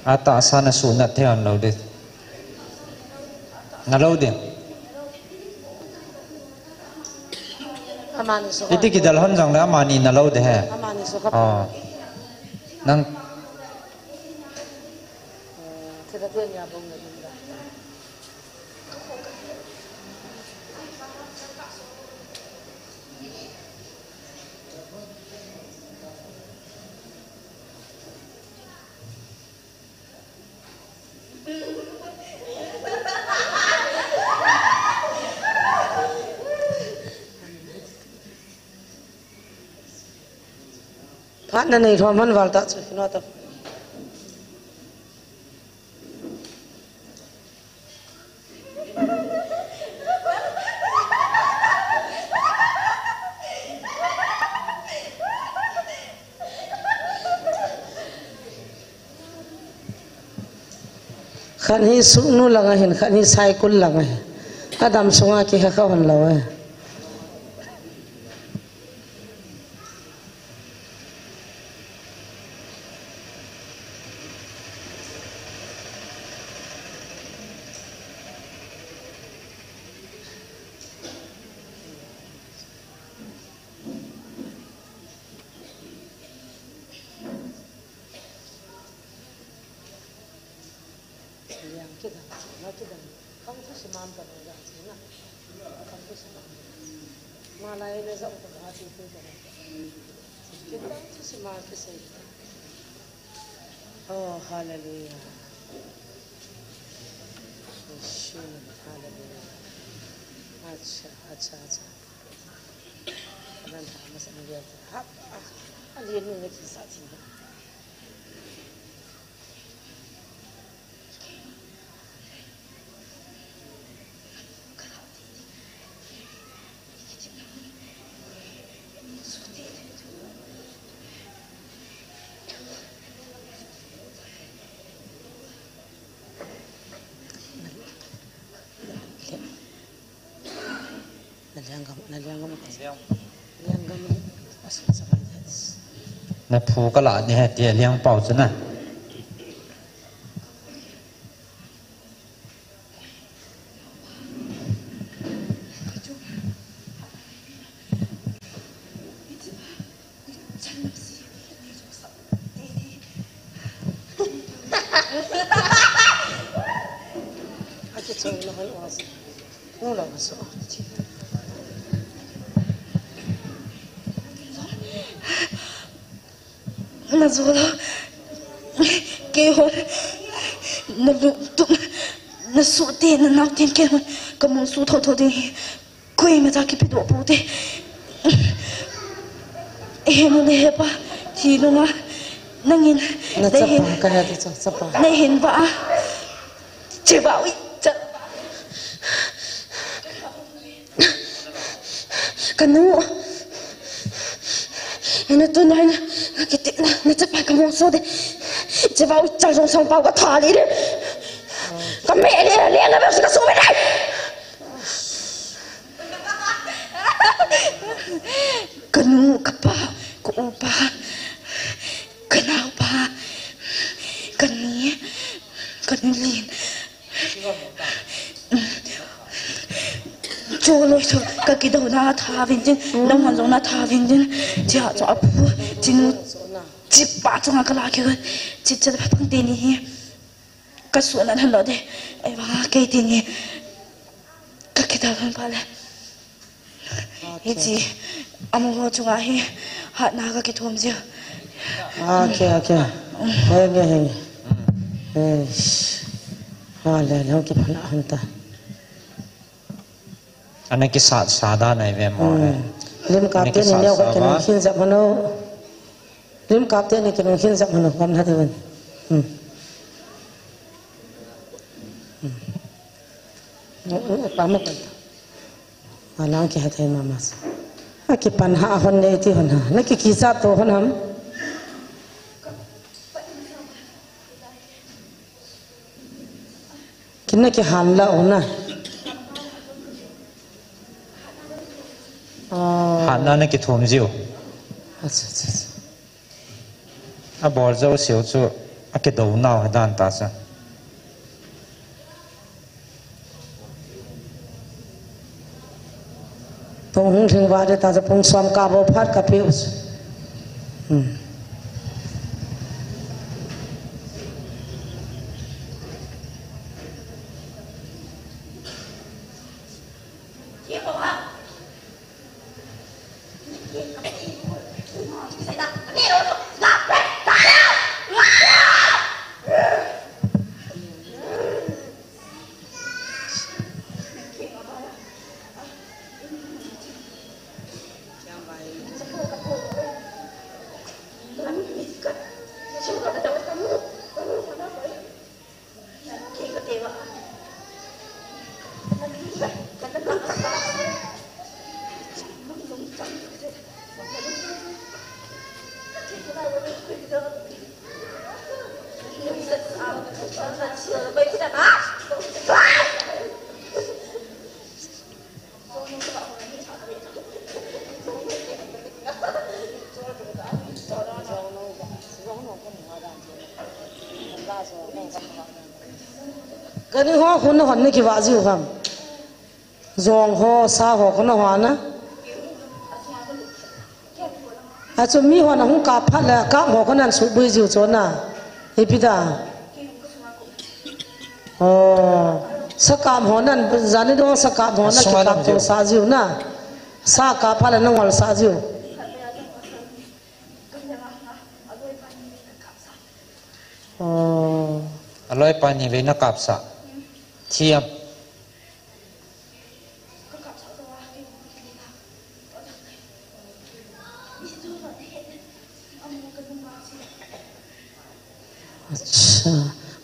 ata sana sunat the an lo de na lo de iti ki dal hon jang la mani na lo de ha oh nang phát này thôi mình vào ta chỉ nói tập khăn hi sung nu langa hin khăn hi sai kul langa adam sunga ki ha khawan lawa oh hallelujah hallelujah अच्छा अच्छा अच्छा अनंत मसन लिया था अलिए ने की साथी na phu ka la ni ha tie liang pau chu na na zo la ke hon na lu tu na su te na na ten ke hon ka mon su tho tho de कोई में जाके पिदो पोते मुझे है पा चीलूँगा नंगिन नहीं बा cebawi kanu ini tu nai kita na cepat kamu so de cebawi cakap sama pau ke thali de kami ni lihat apa suka sume dai kanu kapa ku upa kenapa kani kanilin cho lôi cho cái đầu na thà viên chân đông hoàn giống na thà viên chân chỉ họ cho áp chỉ nu chỉ ba trong cái lá kia chỉ cho phải thằng tiền đi cái số là thằng đó đấy ai bảo cái tiền này cái đầu thằng phải là cái gì ông họ chung ai hạt na cái thùng gì ok nghe lên không kịp hẳn hẳn ta anh ấy cái sada này về mỏ lim cáp tiền này nhau cái nó khiến dập nó lim cáp tiền này cái nó khiến dập nó cầm hết rồi pamuk alang ki hathai mamas ki panha hon nei ti hon ha na ki kisa to hon ham kinna ki hanla ona hanna na ki thum jiu acha a bor zo siu chu a ke do naw dan ta sa pong hung thing wa de ta sa pong som ka bo phat ka pe us cái này hoa khun nó hòn này kì vạ gì không giòn ho sa ho khun nó hoa na à chỗ mi hoa nó không cạp phát là cạp ho khun ăn sụp bơi dịu chỗ na ấy biết à sa cạp ho nan zani đó sa cạp ho na kì cạp chỗ sa dịu na sa cạp phát là nó hoa sa dịu aloi pani le na kap sa thiam अच्छा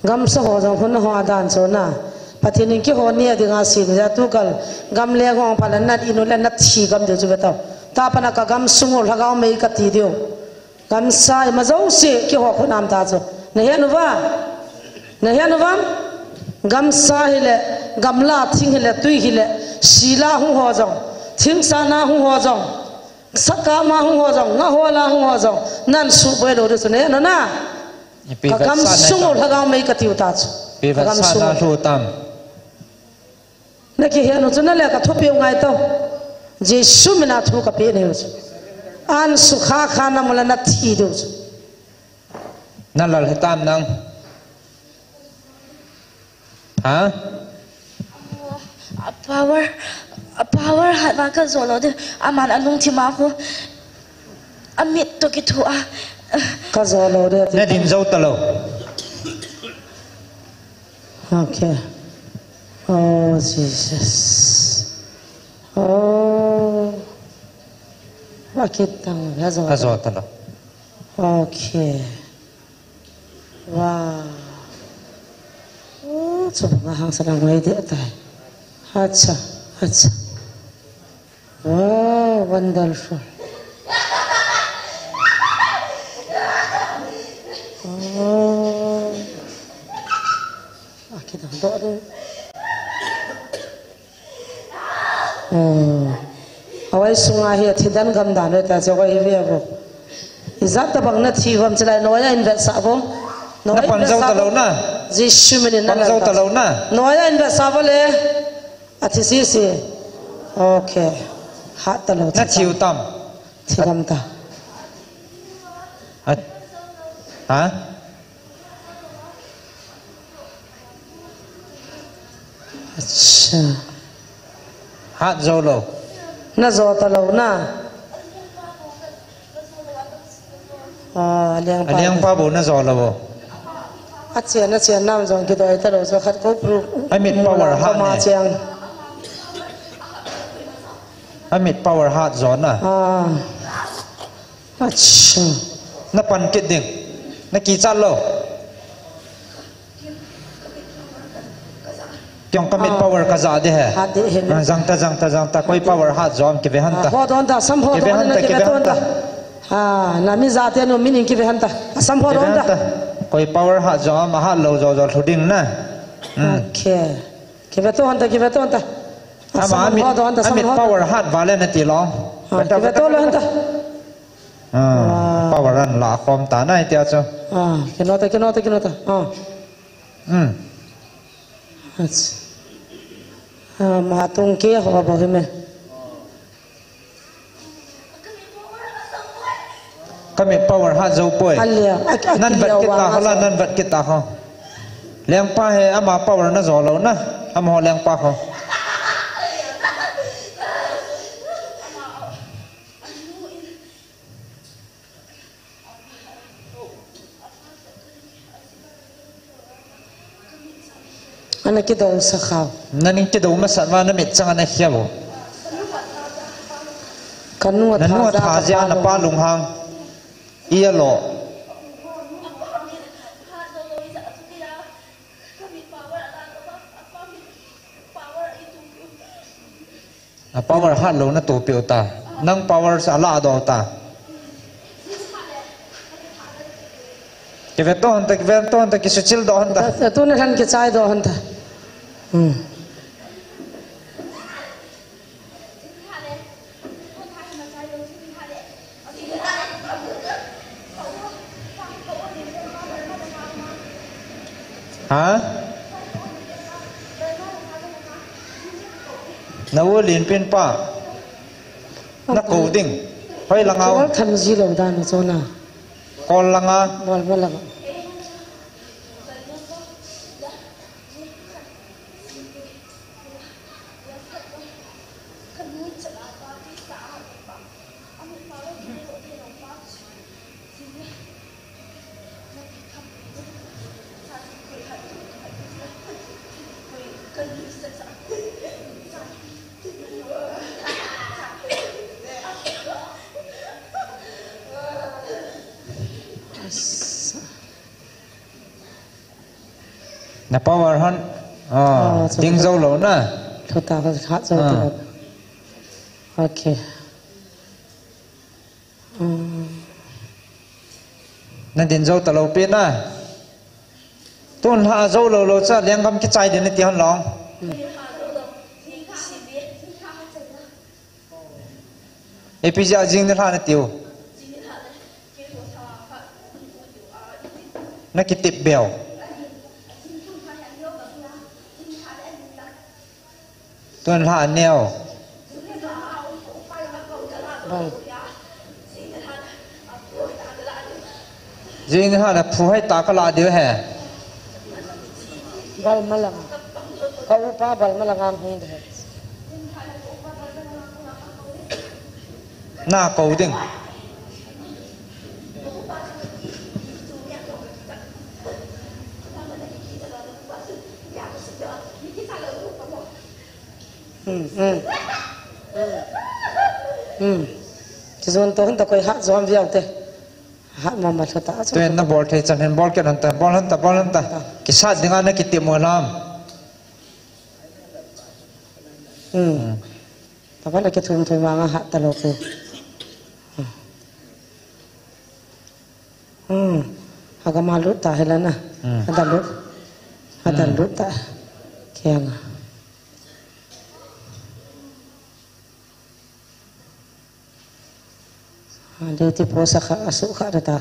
gam sa ho jong khun ho dan cho na pathin ki ho ne dinga sin ja tu kal gam le gong palan nat inu la nat thi gam de chu betaw ta pana ka gam sungol hagaw mei ka ti dio gam sai ma zo se ki ho khun am ta cho na hian vam gam sa hile gamla thing hile tui hile sila hu ho jong thing sa na hu ho jong saka ma hu ho jong nga ho la hu ho jong nan su boi do de ne no na ka gam sungol hagaw mei ka ti uta chu pi va sa na lu tam na ki hian no chuna le ka thopi ngai to jesu mina thu ka pe ne chu an su kha kha na mala na thi do chu na lal hitam nang hả power hat ba ka zolo de aman alung thi ma ko amit to ki thu a ka zolo de na dim zo ta lo okay oh jesus oh ว่าคิดตังแล้วจอ อาจอตลอด โอเคว้าวโอ้จุกมาหางสนามไม่เดือดตายฮัจฉะฮัจฉะว้าว wonderful โอ้ว่าคิดตังโดดเลยเอาไว้ส่งอาเหตุที่ดันกำดานเลยแต่จะไว้เรียบอิจัดตะบังนัดที่ผมจะได้น้อยอินเวสต์ผมน้อยอินเวสต์จิชุมินินั่นแหละน้อยอินเวสต์เลยอาทิตย์สี่โอเคฮัตตะโลนัดชิวตั้มที่กำตาฮะअच्छा हाथ जो लो न जो तलो ना aliang pa bo na zo lo bo achia nam jong ki doi talo zo khat ko pru amit power ha ma chiang amit power ha zo na acha na pan kit ding na ki chat lo kyong commit power ka za de hai jang ta koi power hat zom ki behan ta ho don da sam ho don na ki beton ta na mi za te no meaning ki behan ta sam ho don da koi power hat zom ha lo zo thuding na okay ki beton ta ama amit power hat vale na ti long ki beton lo ta power ran la khom ta nai tia cho ki no ta mà tung kia họ bảo với mình kami power hat zo poi nan vật kita hala nan vật kita ho leng pa he ama power na zo lo na ama ho leng pa ho anh cái đầu sắc khảo nên cái đầu mà sản vào nó mệt chẳng anh hiểu không cần nuốt thà ra nó pa lùng hang ia lo power hat lo na tu piu ta nang power sa la do ta cái vết ton ta cái suchil do han ta tu ne han cái chai do han ta hả nấu liền pin pa nó cố định phải là ngao tham gì lâu đan cho na còn là ngao bol là na power han tiếng dâu lẩu na thôi ta có hát dâu được ok nên tiếng dâu ta lẩu pin na tuần hạ dâu lẩu cha liang gam cái chai đến này tiếng long epizia jing nên hạ tiêu na cái tip bèo tuần hạ neo jing hạ là phù hay ta cái là điều hè bal malang kau pa bal malang am hin de na cầu đinh zon to hun ta koi ha zom viau te ha ma ma thota chu tu na bol the chan hen bol ke han ta ki sa dinga na ki ti mo lam ta ba la ke thum thum ma nga ha ta lo ku ha ga ma lu ta hela na ha da lu ta kiang dia ti posa kha asu kha ta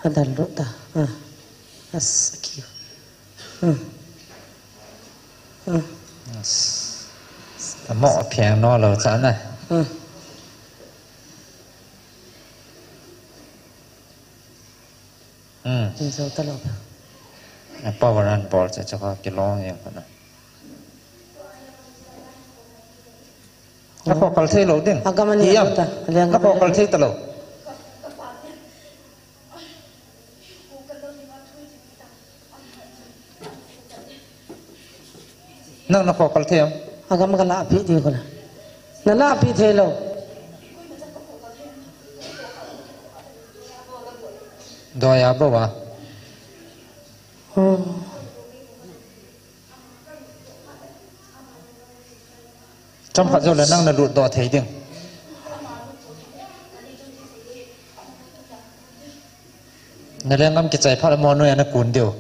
ada lu ta as ki ta mo phiang no lo cha na tin so ta lo pa waran bol cha cha ki long yang na na ko kal thei lo ding agamani ta na ko kal thei ta lo na ko kal thei agam ga la phi di ko na la phi thei lo do ya ba wa trong phật rồi là năng là lụt đỏ thấy tiếng nên là ngắm cái trái phát mòn nuôi nó cuốn điều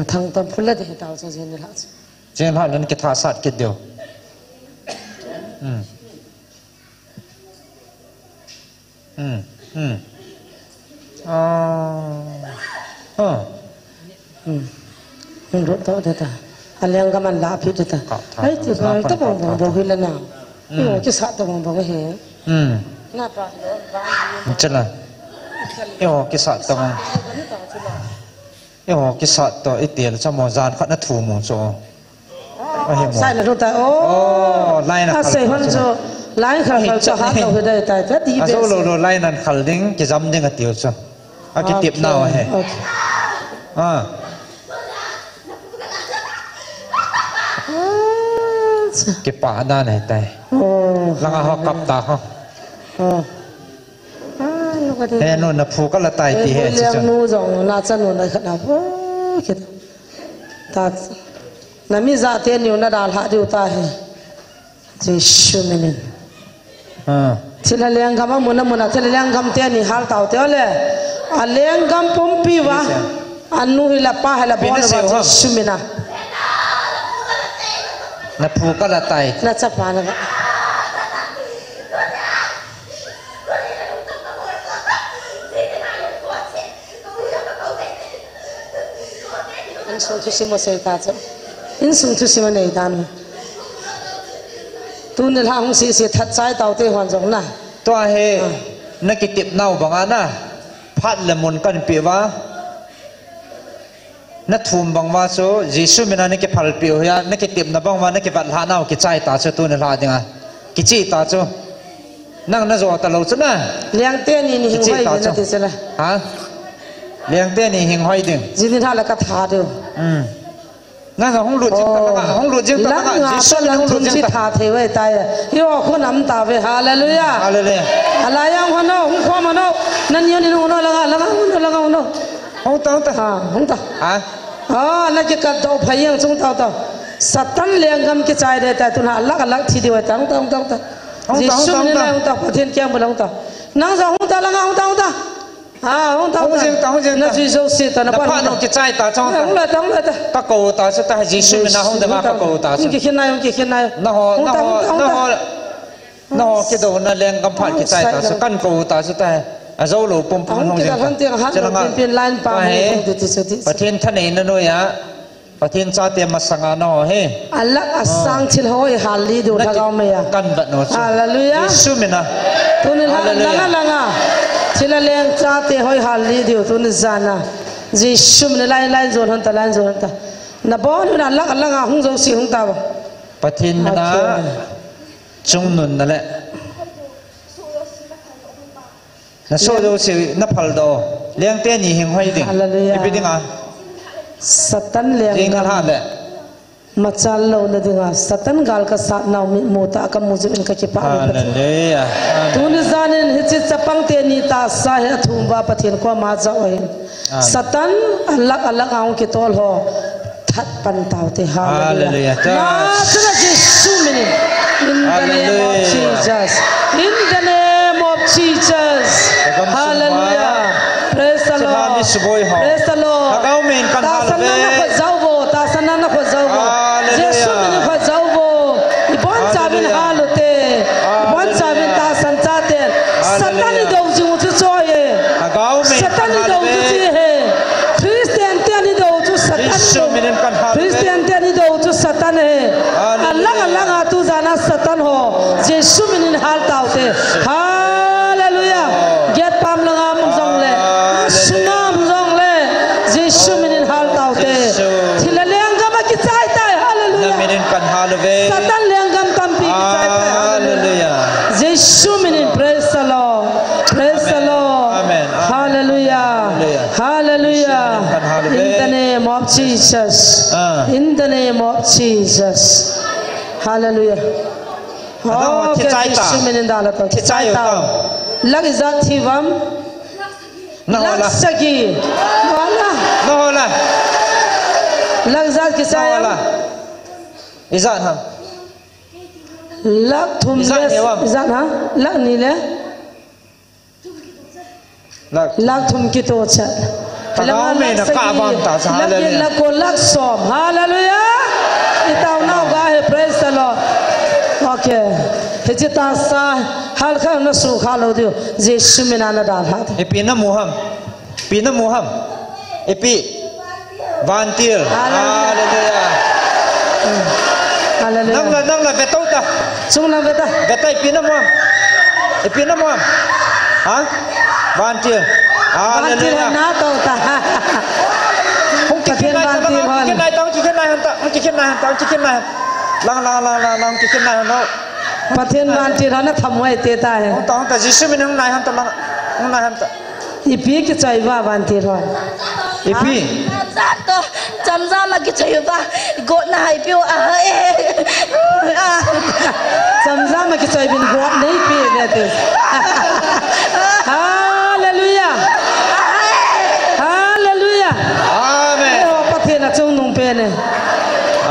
thằng tâm phun lên thì tao cho chuyện này là trên phát nên cái thà sát cái điều mình rút tốt thế ta anh em cái mình lá phít thế ta ấy thì coi tất bồng bồng lên nào nhưng cái sát bồng bồng cái hệ nạp vào chân là cái sát tông cái sát to ít tiền cho mò gian phát nó thù mò cho sai là rút ta lai là sai hơn cho lai khởi cho hát đầu đây tại rất đi về rồi lai là khởi đến cái dăm đến cái tiêu cho cái tiệm nào hệ cái bà đa này tay là họ cặp ta không thế nó phụ cái là tay thì hết chứ nu rồng na chân nu này khát nào ta na mi za tiền nhiều na đào hạ điều ta hay Jesus menen chỉ là liang gam muốn chỉ là liang gam tiền thì hal tàu tiền le liang gam pompi wa anu hila pa hila bon wa Jesus mena na phụ cái là tay na chapa na in sung thu sima sei ta cho in sung thu sima nei dan tu ne lang si that chai tau te hwan jong na to he na ki tip nau banga na phat le mon kan pi wa na thum bang wa so jisu mena ne ke phal pi ya na ke tip na bang wa na ke bat ha nau ke chai ta cho tu ne la dinga ki chi ta cho nang na zo ta lo chna liang te ni hing hoi na ti sela ha liang te ni hing hoi ding jin tha la ka tha do nga hong lu jing ta hong lu jing ta jisu lang thum chi tha the we ta yo khu nam ta ve hallelujah hallelujah alayang hono hong kho ma no nan yo ni hono la hono hong ta hong ta la ke ka do phayang chung ta ta satan liang gam ke chai de ta tu na alak thi de wa tang ta jisu ni la hong ta pathen kyang ba long ta nang za hong ta la hong ta hong ta na jisu si ta na pa no ke chai ta chong hong la ta ka ko ta sa ta jisu na hong da ka ko ta sa ki khin nai na ho ke do na leng kam phat ke chai ta sa kan ko ta sa ta a zo lo pom hong jing pin line pa pathen thane na no ya pathen cha te ma sanga no he alak asang thil hoi hali du thagaw me ya kan ba no hallelujah jisu mena tun langa thila leng cha te hoi hali du tun zana jisu mena line zon han ta na bon na langa hung zo si hung ta ba pathen na chung nun na le na so do si na phal do leng te ni hing hoi ding hallelujah ibiding a satan leng ding ha le machal lo na dinga satan gal ka sa naw mi mota ka mujib in ka ki pa Hallelujah. tu ni zanin hichi chapang te ni ta sa he thumba pathin ko ma za oi satan alak alak aung ki tol ho that pan taw te hallelujah na chuna jesu mini in the name of Jesus, in the name of Jesus, hallelujah, praise the Lord, praise the Lord. Ta sanana ko zaubo, ta sanana ko zaubo, Jesu mini ko zaubo, ibon sabin halute, ibon sabin ta sanchate, satani dauji utu choye, satani dauji he, Christian tani dauji satani, Christian tani dauji satani he, Allah Allah atu jana satan ho, Jesu mini hal taute, hallelujah, get pam langa mung le, sungam zong le, Jesu mini hal taute, thila lenga ma ki chai tai, hallelujah, satan lenga tampi ki chai tai, hallelujah, Jesu mini praise the Lord, praise the Lord, hallelujah, hallelujah, in the name of Jesus, in the name of Jesus, hallelujah. Oh, Jesu mini dala to, ki chai tao, lag izat thivam, lag sagi, wala, lag izat ki chai, izat ham, lag thum les, izat ha, lag ni le, lag thum ki to chat, lag ko lag som, hallelujah, itaw na ga he praise the Lord. Okay, hejita sa hal kha na su kha lo dio Jesu mina na dal ha epi na muham epi vantil hallelujah hallelujah nang la betau ta sung na beta betai epi na muham ha vantil hallelujah na to ta không kikit nai tang kikit nai lang kikit nai no pathen vantir na thamwai te ta hai tang ta Jesu min nai han ta lang nai han ta ipi ki chai wa vantir ho ipi to chamza ma ki chai ba got na hai pio chamza ma ki chai bin got nei pi ne te hallelujah hallelujah amen o pathen na chung nung pe ne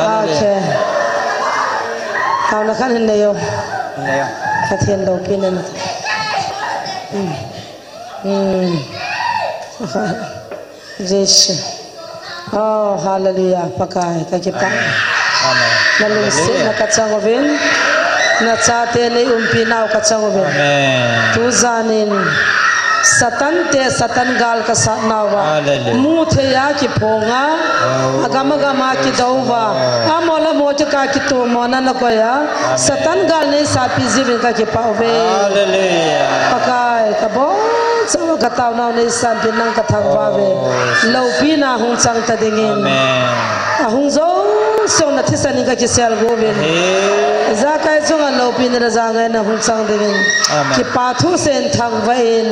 okay tao na khan hin ne yo pathen lo pi ne Jesu oh hallelujah pakai kaki pa amen nalung se na kachangovin na chate ne umpi nau kachangovin amen tu zanin satan te satan gal ka sa nawa mu the ya ki phonga agama gama ki dauwa amola moja ka ki to mona na ko ya satan gal ne sa pi jibin ka ki pawe hallelujah pakai ka bo sawa ka taw naw ne san pin nang ka thang wa ve lo pi na hung chang ta dingin amen hung zo so na thisani ka ki sel go ve za kai chunga lo pi ne za ngai na hung chang dingin ki pa thu sen thang va in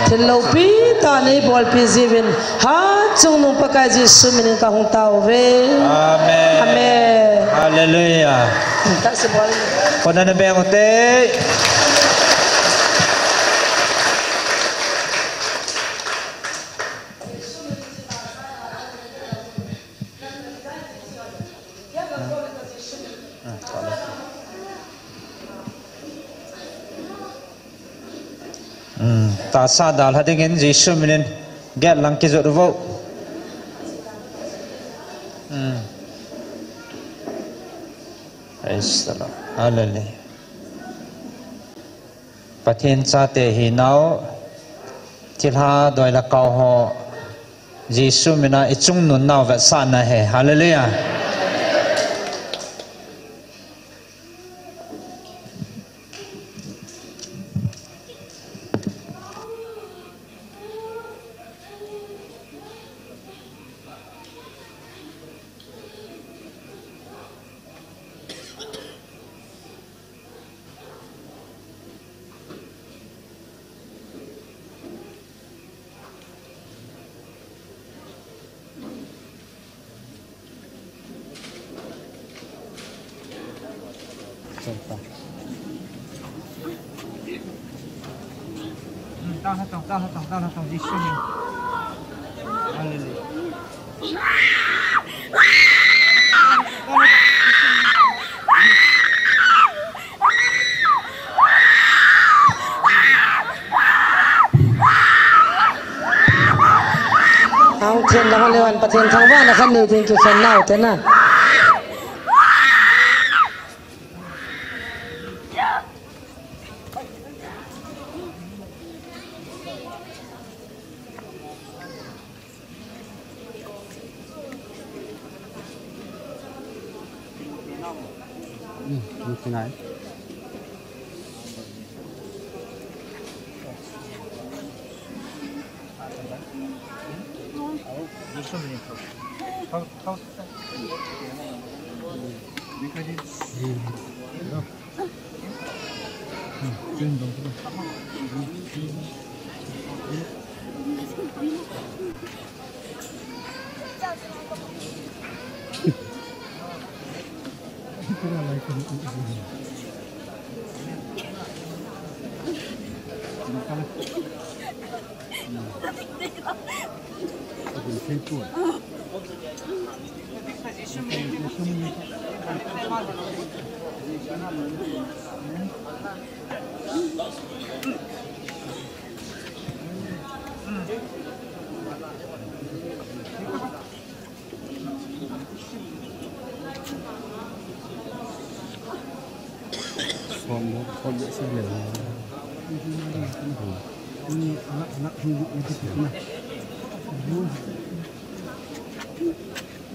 thil lo pi ta nei bol pi jibin ha chung nu pakai Jesu min ka hung taw ve amen amen hallelujah ta se bol kon na beng te ta sa dal ha ding Jesu minen get lang ki zot vo praise the Lord hallelujah pathen cha te hi nau thilha doi la kau ho Jesu mina ichung nun nau va sa na he hallelujah Ang thiên lang lewan patin thang wa na kan ni tin ki san nau te na thế này Kok dia sih ini anak-anak hidup itu nah.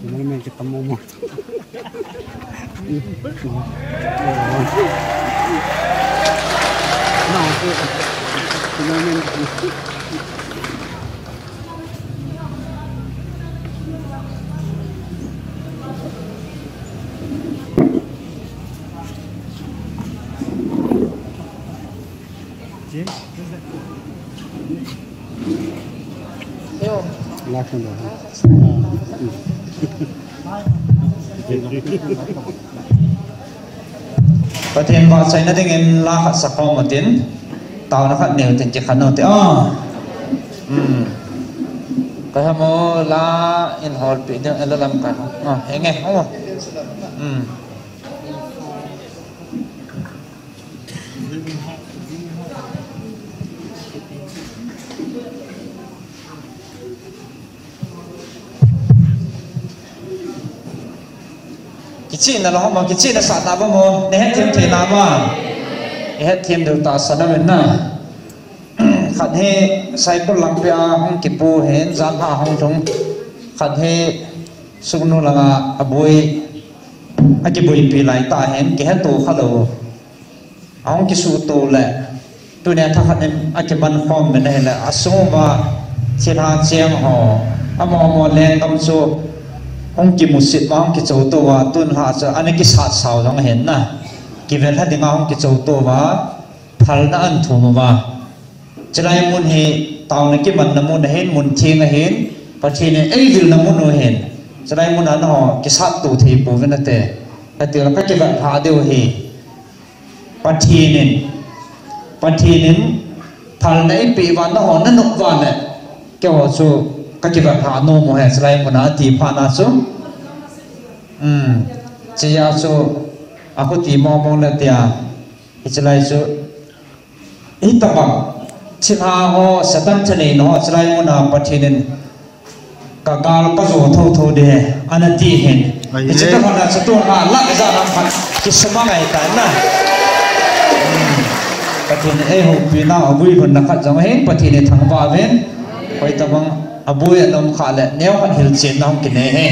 Gimana main ketemu mau? Nah, gimana main? Langsung dah. Patin ba sai na ding in la khat sakom matin taw na khat neu tin chi khano te ka hamo la in hol pi de elalam ka henge kici na lo ma kici na sa na ba mo ne het thêm the na ba het thêm được ta sa na men na khat he sai ko lang pia hong ki pu hen zan ha hong thong khat he sugnu langa aboi a ki boi pi lai ta hen ki het to khalo hong ki su to le tu ne tha khat a ki ban khom men he la aso ba chen ha chiang ho amo len kam su ông kỳ một sự mà ông kỳ châu tô và tuân hạ cho anh ấy cái sát sao trong hiện na kỳ về hết tiếng ông kỳ châu tô và thal na anh thùng và cho nên muốn he tàu này cái mình là muốn hên muốn thiên là hên và thiên này ấy vil là muốn nuôi hên cho nên muốn anh họ cái sát tụ thì bố bên đây là từ là các cái bạn hạ đều he và thiên này thal này bị vào nó họ nó nộp vào này cái họ số các cái bạn hạ nô mồ hẻ sài muốn ăn thì pha na số chỉ là số aku thì mong là tia sài số ít tập chỉ là họ sẽ tăng chân này nó sài muốn ăn bắt thì nên cả gal cái số thâu để anh ti hen chỉ tập là số tuần lắc ra làm phát cái số mà ngày cái na bắt thì nên hộp pin nào vui hơn là phát giống hết bắt thì nên thằng vào bên quay tập abui anom khale neo kan hil chen nam ki ne he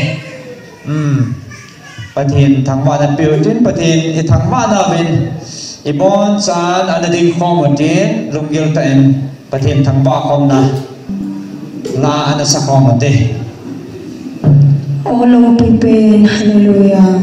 pathin thangwa na piutin pathin I thangwa na bin ibon san anading khom tin lunggil ta en pathin thangwa khom na la ana sa khom te All of people, hallelujah.